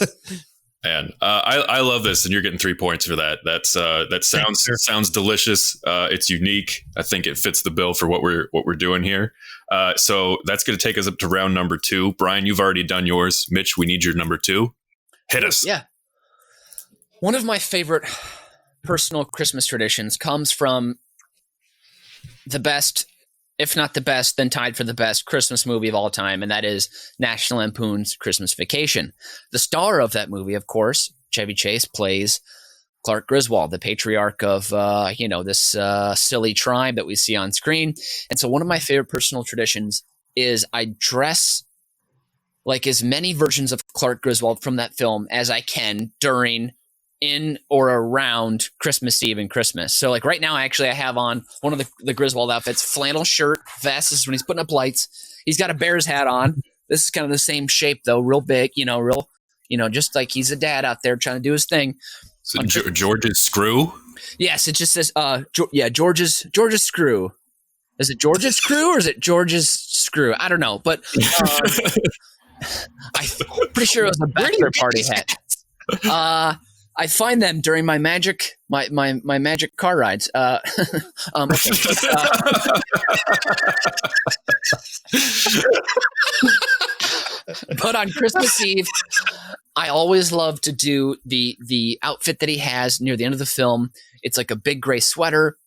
Speaker 1: And I love this, and you're getting 3 points for that. That sounds delicious. It's unique. I think it fits the bill for what we're doing here. So that's going to take us up to round number 2. Brian, you've already done yours. Mitch, we need your number 2. Hit us.
Speaker 3: Yeah. One of my favorite personal Christmas traditions comes from the best, if not the best, then tied for the best Christmas movie of all time, and that is National Lampoon's Christmas Vacation. The star of that movie, of course, Chevy Chase, plays Clark Griswold, the patriarch of this silly tribe that we see on screen. And so one of my favorite personal traditions is I dress like as many versions of Clark Griswold from that film as I can during, in or around Christmas Eve and Christmas. So like right now, actually, I have on one of the Griswold outfits, flannel shirt, vest. This is when he's putting up lights. He's got a Bears hat on. This is kind of the same shape though, real big, just like he's a dad out there trying to do his thing.
Speaker 1: So George's screw?
Speaker 3: Yes, it just says, George's screw. Is it George's screw or is it George's screw? I don't know, but I'm pretty sure it was a bachelor party hat. I find them during my magic car rides. Okay. But on Christmas Eve, I always love to do the outfit that he has near the end of the film. It's like a big gray sweater,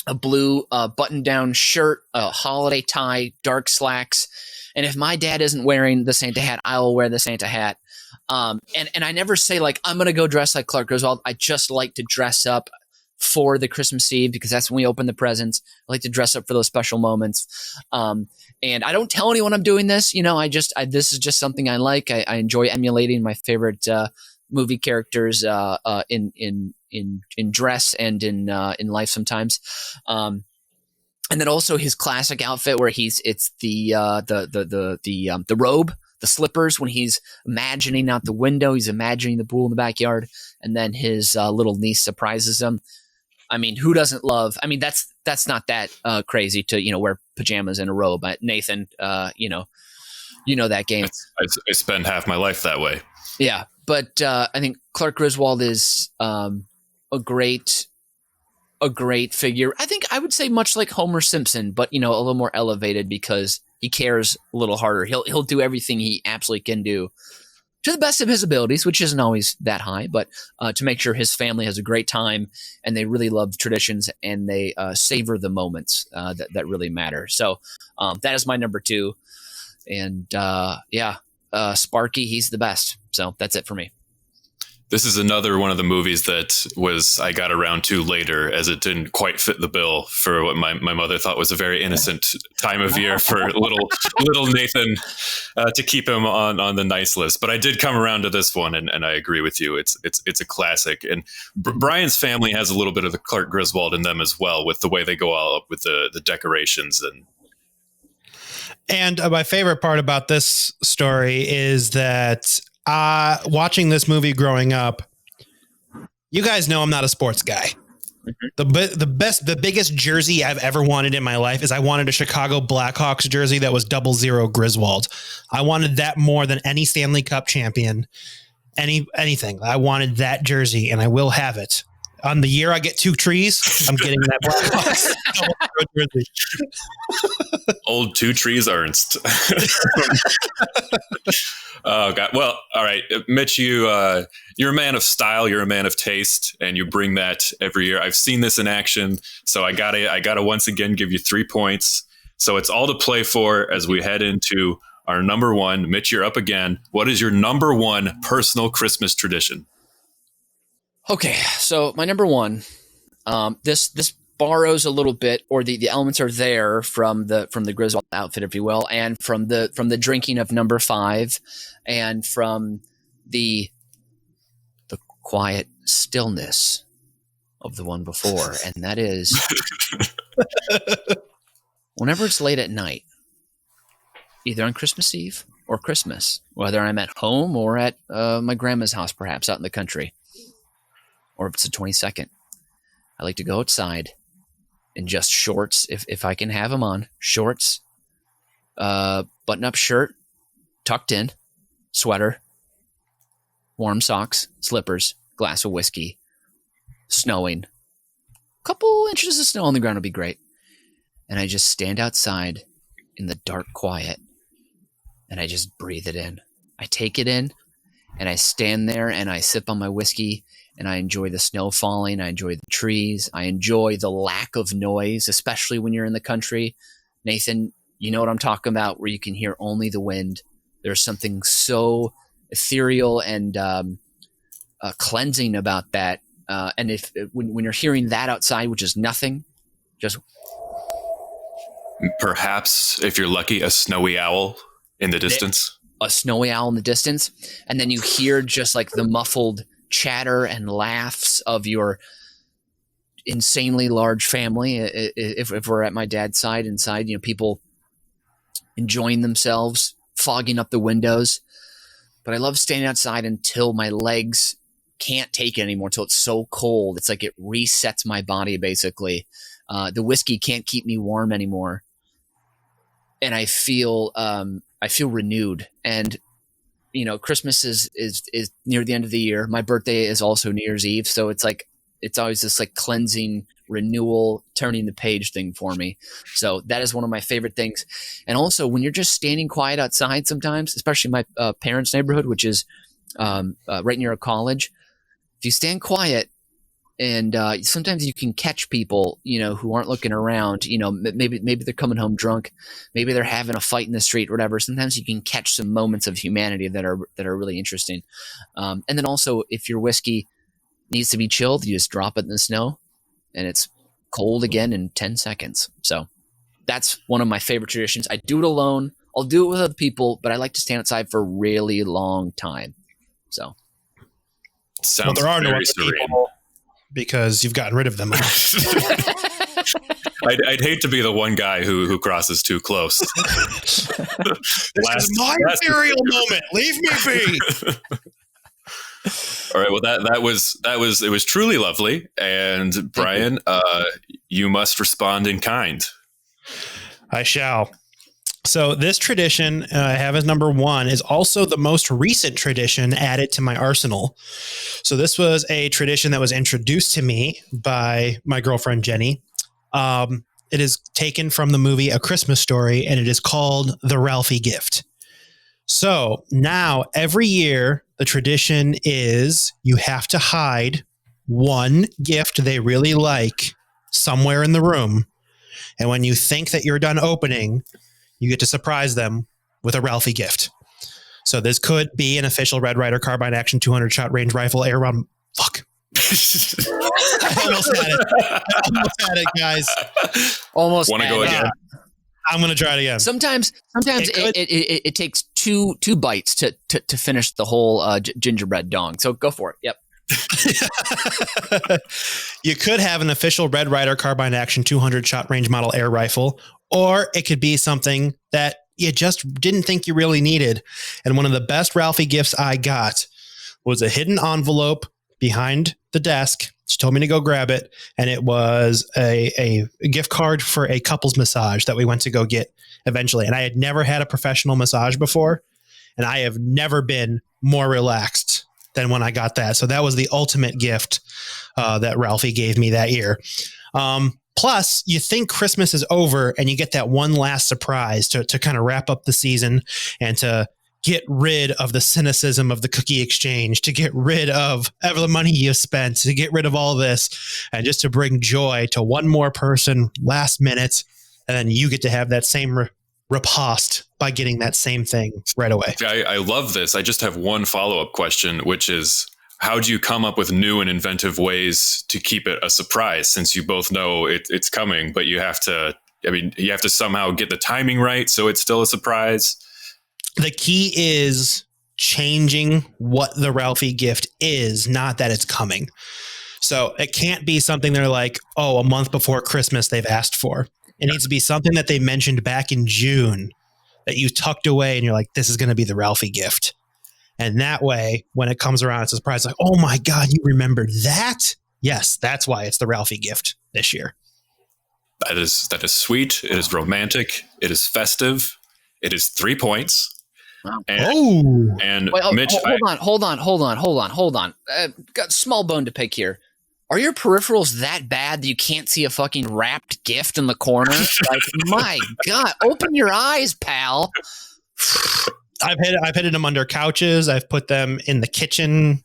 Speaker 3: a blue button-down shirt, a holiday tie, dark slacks. And if my dad isn't wearing the Santa hat, I will wear the Santa hat. And I never say like, I'm going to go dress like Clark Griswold. I just like to dress up for the Christmas Eve because that's when we open the presents. I like to dress up for those special moments. And I don't tell anyone I'm doing this. This is just something I like. I enjoy emulating my favorite movie characters in dress and in life sometimes. And then also his classic outfit where it's the robe, the slippers when he's imagining out the window, he's imagining the pool in the backyard, and then his little niece surprises him. I mean, who doesn't love? I mean, that's not that crazy to wear pajamas and a robe. But Nathan, you know that game.
Speaker 1: I spend half my life that way.
Speaker 3: Yeah, but I think Clark Griswold is a great figure. I think I would say much like Homer Simpson, but a little more elevated because he cares a little harder. He'll do everything he absolutely can do to the best of his abilities, which isn't always that high, but to make sure his family has a great time and they really love traditions and they savor the moments that really matter. So that is my number 2. And Sparky, he's the best. So that's it for me.
Speaker 1: This is another one of the movies that I got around to later, as it didn't quite fit the bill for what my mother thought was a very innocent time of year for little Nathan to keep him on the nice list. But I did come around to this one, and I agree with you. It's a classic. And Brian's family has a little bit of the Clark Griswold in them as well, with the way they go all up with the decorations
Speaker 2: And my favorite part about this story is that watching this movie growing up, you guys know I'm not a sports guy. Mm-hmm. The biggest jersey I've ever wanted in my life is I wanted a Chicago Blackhawks jersey that was 00 Griswold. I wanted that more than any Stanley Cup champion, anything. I wanted that jersey, and I will have it. On the year I get 2 trees, I'm getting that Blackhawks jersey.
Speaker 1: Old 2 trees Ernst. Oh God! Well, all right, Mitch, you're a man of style, you're a man of taste, and you bring that every year. I've seen this in action, so I gotta once again give you 3 points. So it's all to play for as we head into our number 1. Mitch, you're up again. What is your number 1 personal Christmas tradition?
Speaker 3: Okay, so my number 1, this borrows a little bit, or the elements are there from the Griswold outfit, if you will, and from the drinking of number 5, and from the quiet stillness of the one before, and that is whenever it's late at night, either on Christmas Eve or Christmas, whether I'm at home or at my grandma's house, perhaps out in the country, or if it's the 22nd, I like to go outside in just shorts, if I can have them on, shorts, button-up shirt, tucked in, sweater, warm socks, slippers, glass of whiskey, snowing. A couple inches of snow on the ground would be great. And I just stand outside in the dark quiet, and I just breathe it in. I take it in, and I stand there, and I sip on my whiskey, and I enjoy the snow falling. I enjoy the trees. I enjoy the lack of noise, especially when you're in the country. Nathan, you know what I'm talking about, where you can hear only the wind. There's something so ethereal and cleansing about that. And when you're hearing that outside, which is nothing, just
Speaker 1: perhaps, if you're lucky, a snowy owl in the distance.
Speaker 3: A snowy owl in the distance, and then you hear just like the muffled chatter and laughs of your insanely large family. If we're at my dad's side, inside, people enjoying themselves, fogging up the windows. But I love standing outside until my legs can't take it anymore, until it's so cold. It's like it resets my body, basically. The whiskey can't keep me warm anymore. And I feel renewed. And Christmas is near the end of the year. My birthday is also New Year's Eve. So it's always this like cleansing, renewal, turning the page thing for me. So that is one of my favorite things. And also when you're just standing quiet outside sometimes, especially my parents' neighborhood, which is right near a college, if you stand quiet and sometimes you can catch people, who aren't looking around, maybe they're coming home drunk, maybe they're having a fight in the street, or whatever. Sometimes you can catch some moments of humanity that are really interesting. And then also if your whiskey needs to be chilled, you just drop it in the snow and it's cold again in 10 seconds. So that's one of my favorite traditions. I do it alone. I'll do it with other people, but I like to stand outside for a really long time. So
Speaker 1: sounds
Speaker 2: there are no
Speaker 1: very
Speaker 2: other
Speaker 1: serene.
Speaker 2: people because you've gotten rid of them.
Speaker 1: I'd hate to be the one guy who crosses too close.
Speaker 2: This is my burial moment. Leave me be.
Speaker 1: All right. Well, that was truly lovely. And Brian, you must respond in kind.
Speaker 2: I shall. So this tradition I have as number 1 is also the most recent tradition added to my arsenal. So this was a tradition that was introduced to me by my girlfriend, Jenny. It is taken from the movie A Christmas Story, and it is called the Ralphie Gift. So now every year, the tradition is you have to hide one gift they really like somewhere in the room. And when you think that you're done opening, you get to surprise them with a Ralphie gift. So this could be an official Red Ryder carbine action 200 shot range rifle air round. Fuck. I almost had it, guys.
Speaker 3: Almost.
Speaker 1: Want to go again?
Speaker 2: I'm going to try it again.
Speaker 3: Sometimes it takes two bites to finish the whole gingerbread dong. So go for it. Yep.
Speaker 2: You could have an official Red Ryder carbine action 200 shot range model air rifle, or it could be something that you just didn't think you really needed. And one of the best Ralphie gifts I got was a hidden envelope behind the desk. She told me to go grab it, and it was a gift card for a couples massage that we went to go get eventually. And I had never had a professional massage before, and I have never been more relaxed than when I got that. So that was the ultimate gift that Ralphie gave me that year. Plus, you think Christmas is over, and you get that one last surprise to kind of wrap up the season and to get rid of the cynicism of the cookie exchange, to get rid of the money you spent, to get rid of all this, and just to bring joy to one more person last minute. And then you get to have that same riposte by getting that same thing right away.
Speaker 1: I love this. I just have one follow-up question, which is, how do you come up with new and inventive ways to keep it a surprise, since you both know it's coming, but you have to somehow get the timing right so it's still a surprise?
Speaker 2: The key is changing what the Ralphie gift is, not that it's coming. So it can't be something they're like, oh, a month before Christmas they've asked for. It needs to be something that they mentioned back in June that you tucked away and you're like, this is going to be the Ralphie gift. And that way, when it comes around, it's a surprise. Like, oh my God, you remembered that? Yes, that's why it's the Ralphie gift this year.
Speaker 1: That is sweet. It is romantic. It is festive. It is 3 points.
Speaker 3: Wow.
Speaker 1: And
Speaker 3: wait,
Speaker 1: Mitch,
Speaker 3: hold on. Got a small bone to pick here. Are your peripherals that bad that you can't see a fucking wrapped gift in the corner? Like, my God, open your eyes, pal.
Speaker 2: I've hidden them under couches. I've put them in the kitchen.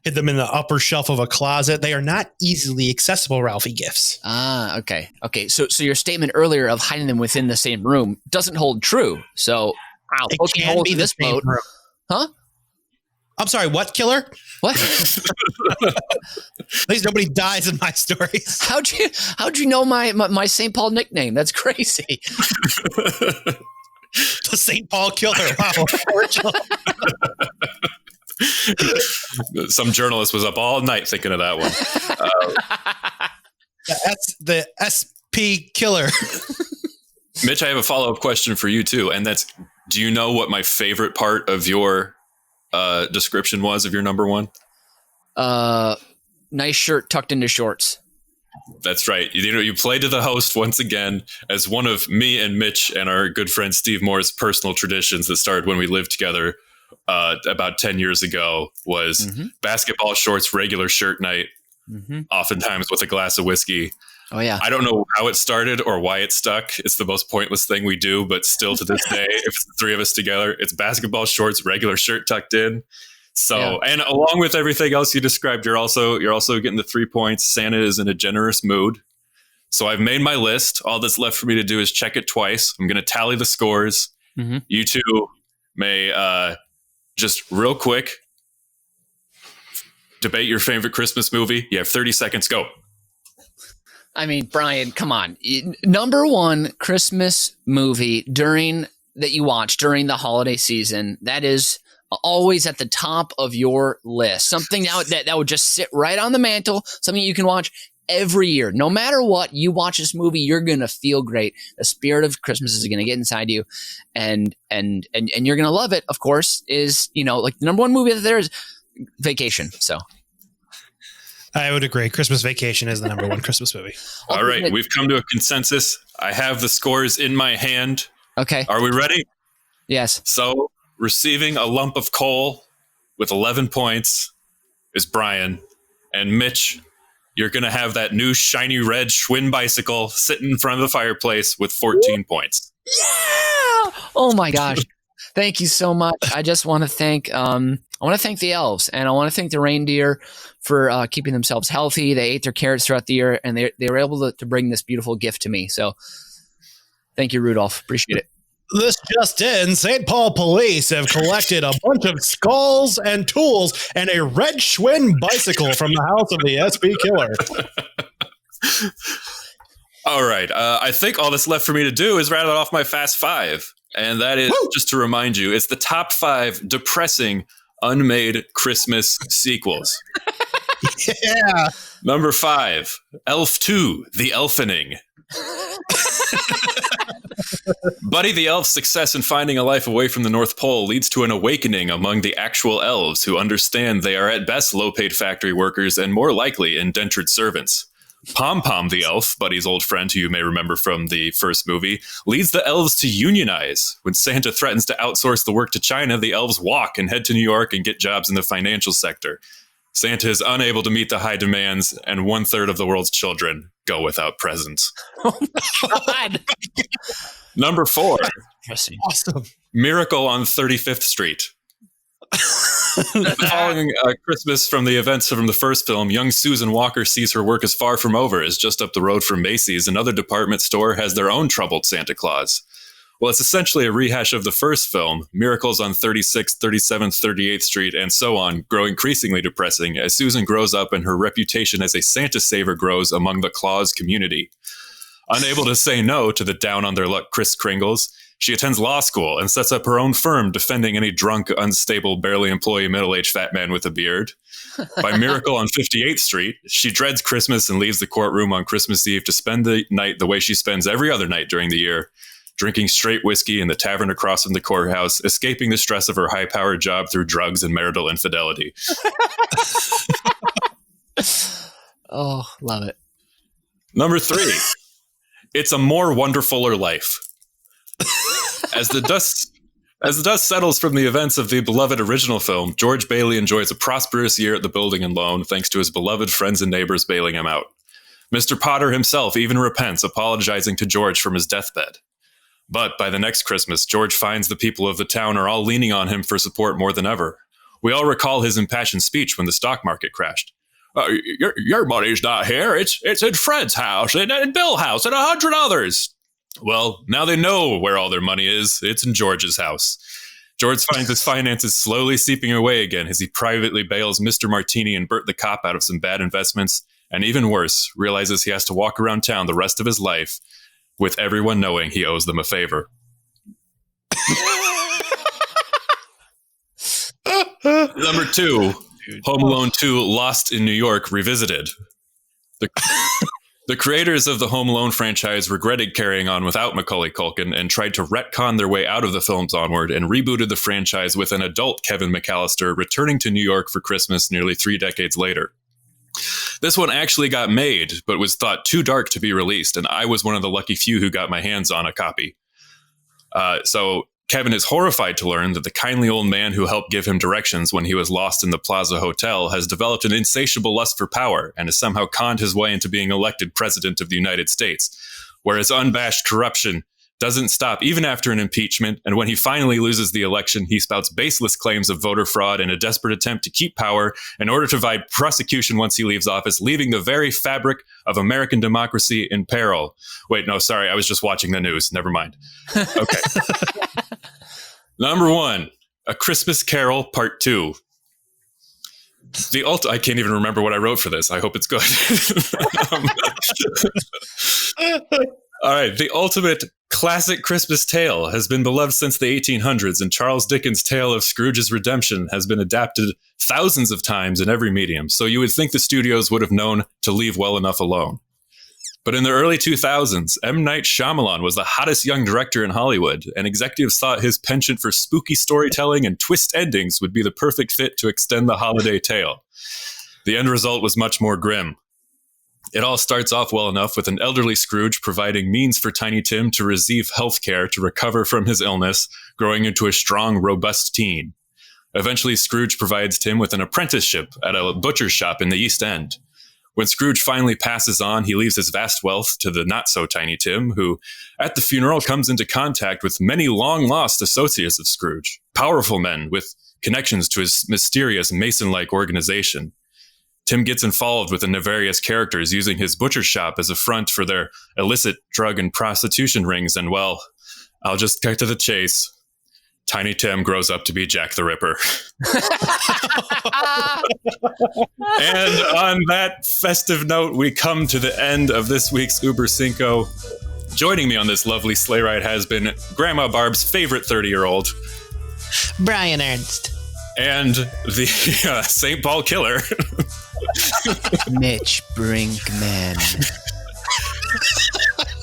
Speaker 2: Hid them in the upper shelf of a closet. They are not easily accessible Ralphie gifts.
Speaker 3: Ah, okay. So your statement earlier of hiding them within the same room doesn't hold true. So I'll poke holes in this boat. Room. Huh?
Speaker 2: I'm sorry, what, killer?
Speaker 3: What?
Speaker 2: At least nobody dies in my stories.
Speaker 3: How'd you know my St. Paul nickname? That's crazy.
Speaker 2: The St. Paul killer. Wow.
Speaker 1: Some journalist was up all night thinking of that one.
Speaker 2: That's the SP killer.
Speaker 1: Mitch, I have a follow-up question for you too. And that's, do you know what my favorite part of your description was of your number 1?
Speaker 3: Nice shirt tucked into shorts.
Speaker 1: That's right. You played to the host once again, as one of me and Mitch and our good friend Steve Moore's personal traditions that started when we lived together about 10 years ago was basketball shorts, regular shirt night, oftentimes with a glass of whiskey.
Speaker 3: Oh, yeah.
Speaker 1: I don't know how it started or why it stuck. It's the most pointless thing we do, but still to this day, if it's the 3 of us together, it's basketball shorts, regular shirt tucked in. So, yeah. And along with everything else you described, you're also getting the 3 points. Santa is in a generous mood. So I've made my list. All that's left for me to do is check it twice. I'm going to tally the scores. You two may just real quick debate your favorite Christmas movie. You have 30 seconds. Go.
Speaker 3: I mean, Brian, come on. Number 1 Christmas movie that you watch during the holiday season, that is always at the top of your list. Something that would just sit right on the mantle, something you can watch every year. No matter what, you watch this movie, you're going to feel great. The spirit of Christmas is going to get inside you, and you're going to love it, of course, is, like the number one movie that there is Vacation. So
Speaker 2: I would agree. Christmas Vacation is the number one Christmas movie.
Speaker 1: All right. We've come to a consensus. I have the scores in my hand.
Speaker 3: Okay.
Speaker 1: Are we ready?
Speaker 3: Yes.
Speaker 1: So receiving a lump of coal with 11 points is Brian. And Mitch, you're going to have that new shiny red Schwinn bicycle sitting in front of the fireplace with 14 points.
Speaker 3: Yeah. Oh my gosh. Thank you so much. I just want to thank the elves, and I want to thank the reindeer for keeping themselves healthy. They ate their carrots throughout the year, and they were able to bring this beautiful gift to me. So thank you, Rudolph. Appreciate it.
Speaker 2: This just in, St. Paul police have collected a bunch of skulls and tools and a red Schwinn bicycle from the house of the SB killer.
Speaker 1: All right. I think all that's left for me to do is rattle off my Fast Five. And that is, just to remind you, it's the top 5 depressing unmade Christmas sequels.
Speaker 2: Yeah.
Speaker 1: Number 5, Elf 2, The Elfening. Buddy the Elf's success in finding a life away from the North Pole leads to an awakening among the actual elves who understand they are at best low-paid factory workers and more likely indentured servants. Pom Pom the Elf, Buddy's old friend who you may remember from the first movie, leads the elves to unionize. When Santa threatens to outsource the work to China, the elves walk and head to New York and get jobs in the financial sector. Santa is unable to meet the high demands, and 1/3 of the world's children go without presents.
Speaker 3: Oh my God.
Speaker 1: Number 4,
Speaker 2: Awesome.
Speaker 1: Miracle on 35th Street. Following Christmas from the events from the first film, young Susan Walker sees her work is far from over, as just up the road from Macy's, another department store has their own troubled Santa Claus. Well, it's essentially a rehash of the first film, miracles on 36th, 37th, 38th Street, and so on, grow increasingly depressing as Susan grows up and her reputation as a Santa saver grows among the Claus community. Unable to say no to the down-on-their-luck Kris Kringles, she attends law school and sets up her own firm defending any drunk, unstable, barely employee middle-aged fat man with a beard. By miracle on 58th Street, she dreads Christmas and leaves the courtroom on Christmas Eve to spend the night the way she spends every other night during the year, drinking straight whiskey in the tavern across from the courthouse, escaping the stress of her high-powered job through drugs and marital infidelity.
Speaker 3: Oh, love it.
Speaker 1: Number 3, It's a More Wonderfuller Life. As the dust settles from the events of the beloved original film, George Bailey enjoys a prosperous year at the building and loan thanks to his beloved friends and neighbors bailing him out. Mr. Potter himself even repents, apologizing to George from his deathbed. But by the next Christmas, George finds the people of the town are all leaning on him for support more than ever. We all recall his impassioned speech when the stock market crashed. Your money's not here. It's in Fred's house and Bill's house and 100 others. Well, now they know where all their money is. It's in George's house. George finds his finances slowly seeping away again as he privately bails Mr. Martini and Bert the cop out of some bad investments, and even worse, realizes he has to walk around town the rest of his life with everyone knowing he owes them a favor. Number 2, Home Alone 2 Lost in New York Revisited. The creators of the Home Alone franchise regretted carrying on without Macaulay Culkin and tried to retcon their way out of the films onward and rebooted the franchise with an adult Kevin McAllister returning to New York for Christmas nearly 3 decades later. This one actually got made, but was thought too dark to be released, and I was one of the lucky few who got my hands on a copy. So Kevin is horrified to learn that the kindly old man who helped give him directions when he was lost in the Plaza Hotel has developed an insatiable lust for power and has somehow conned his way into being elected president of the United States, whereas unabashed corruption doesn't stop even after an impeachment, and when he finally loses the election, he spouts baseless claims of voter fraud in a desperate attempt to keep power in order to avoid prosecution once he leaves office, leaving the very fabric of American democracy in peril. Wait, no, sorry, I was just watching the news. Never mind. Okay. Number 1, A Christmas Carol Part 2. I can't even remember what I wrote for this. I hope it's good. All right, the ultimate classic Christmas tale has been beloved since the 1800s, and Charles Dickens' tale of Scrooge's redemption has been adapted thousands of times in every medium, so you would think the studios would have known to leave well enough alone. But in the early 2000s, M. Night Shyamalan was the hottest young director in Hollywood, and executives thought his penchant for spooky storytelling and twist endings would be the perfect fit to extend the holiday tale. The end result was much more grim. It all starts off well enough with an elderly Scrooge providing means for Tiny Tim to receive health care to recover from his illness, growing into a strong, robust teen. Eventually, Scrooge provides Tim with an apprenticeship at a butcher's shop in the East End. When Scrooge finally passes on, he leaves his vast wealth to the not-so-tiny Tim, who, at the funeral, comes into contact with many long-lost associates of Scrooge, powerful men with connections to his mysterious Mason-like organization. Tim gets involved with the nefarious characters, using his butcher shop as a front for their illicit drug and prostitution rings, and, well, I'll just cut to the chase. Tiny Tim grows up to be Jack the Ripper. And on that festive note, we come to the end of this week's Uber Cinco. Joining me on this lovely sleigh ride has been Grandma Barb's favorite 30-year-old,
Speaker 2: Brian Ernst.
Speaker 1: And the St. Paul Killer,
Speaker 3: Mitch Brinkman.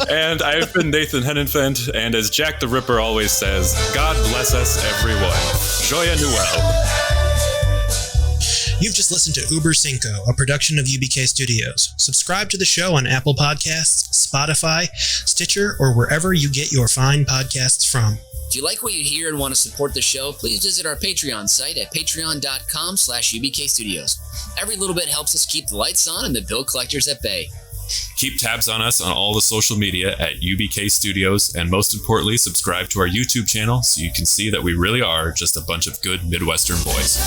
Speaker 1: And I've been Nathan Hennenfent, and as Jack the Ripper always says, God bless us, everyone. Joyeux Noël.
Speaker 4: You've just listened to Uber Cinco, a production of UBK Studios. Subscribe to the show on Apple Podcasts, Spotify, Stitcher, or wherever you get your fine podcasts from.
Speaker 3: If you like what you hear and want to support the show, please visit our Patreon site at patreon.com/UBK Studios. Every little bit helps us keep the lights on and the bill collectors at bay.
Speaker 1: Keep tabs on us on all the social media at UBK Studios, and most importantly, subscribe to our YouTube channel so you can see that we really are just a bunch of good Midwestern boys.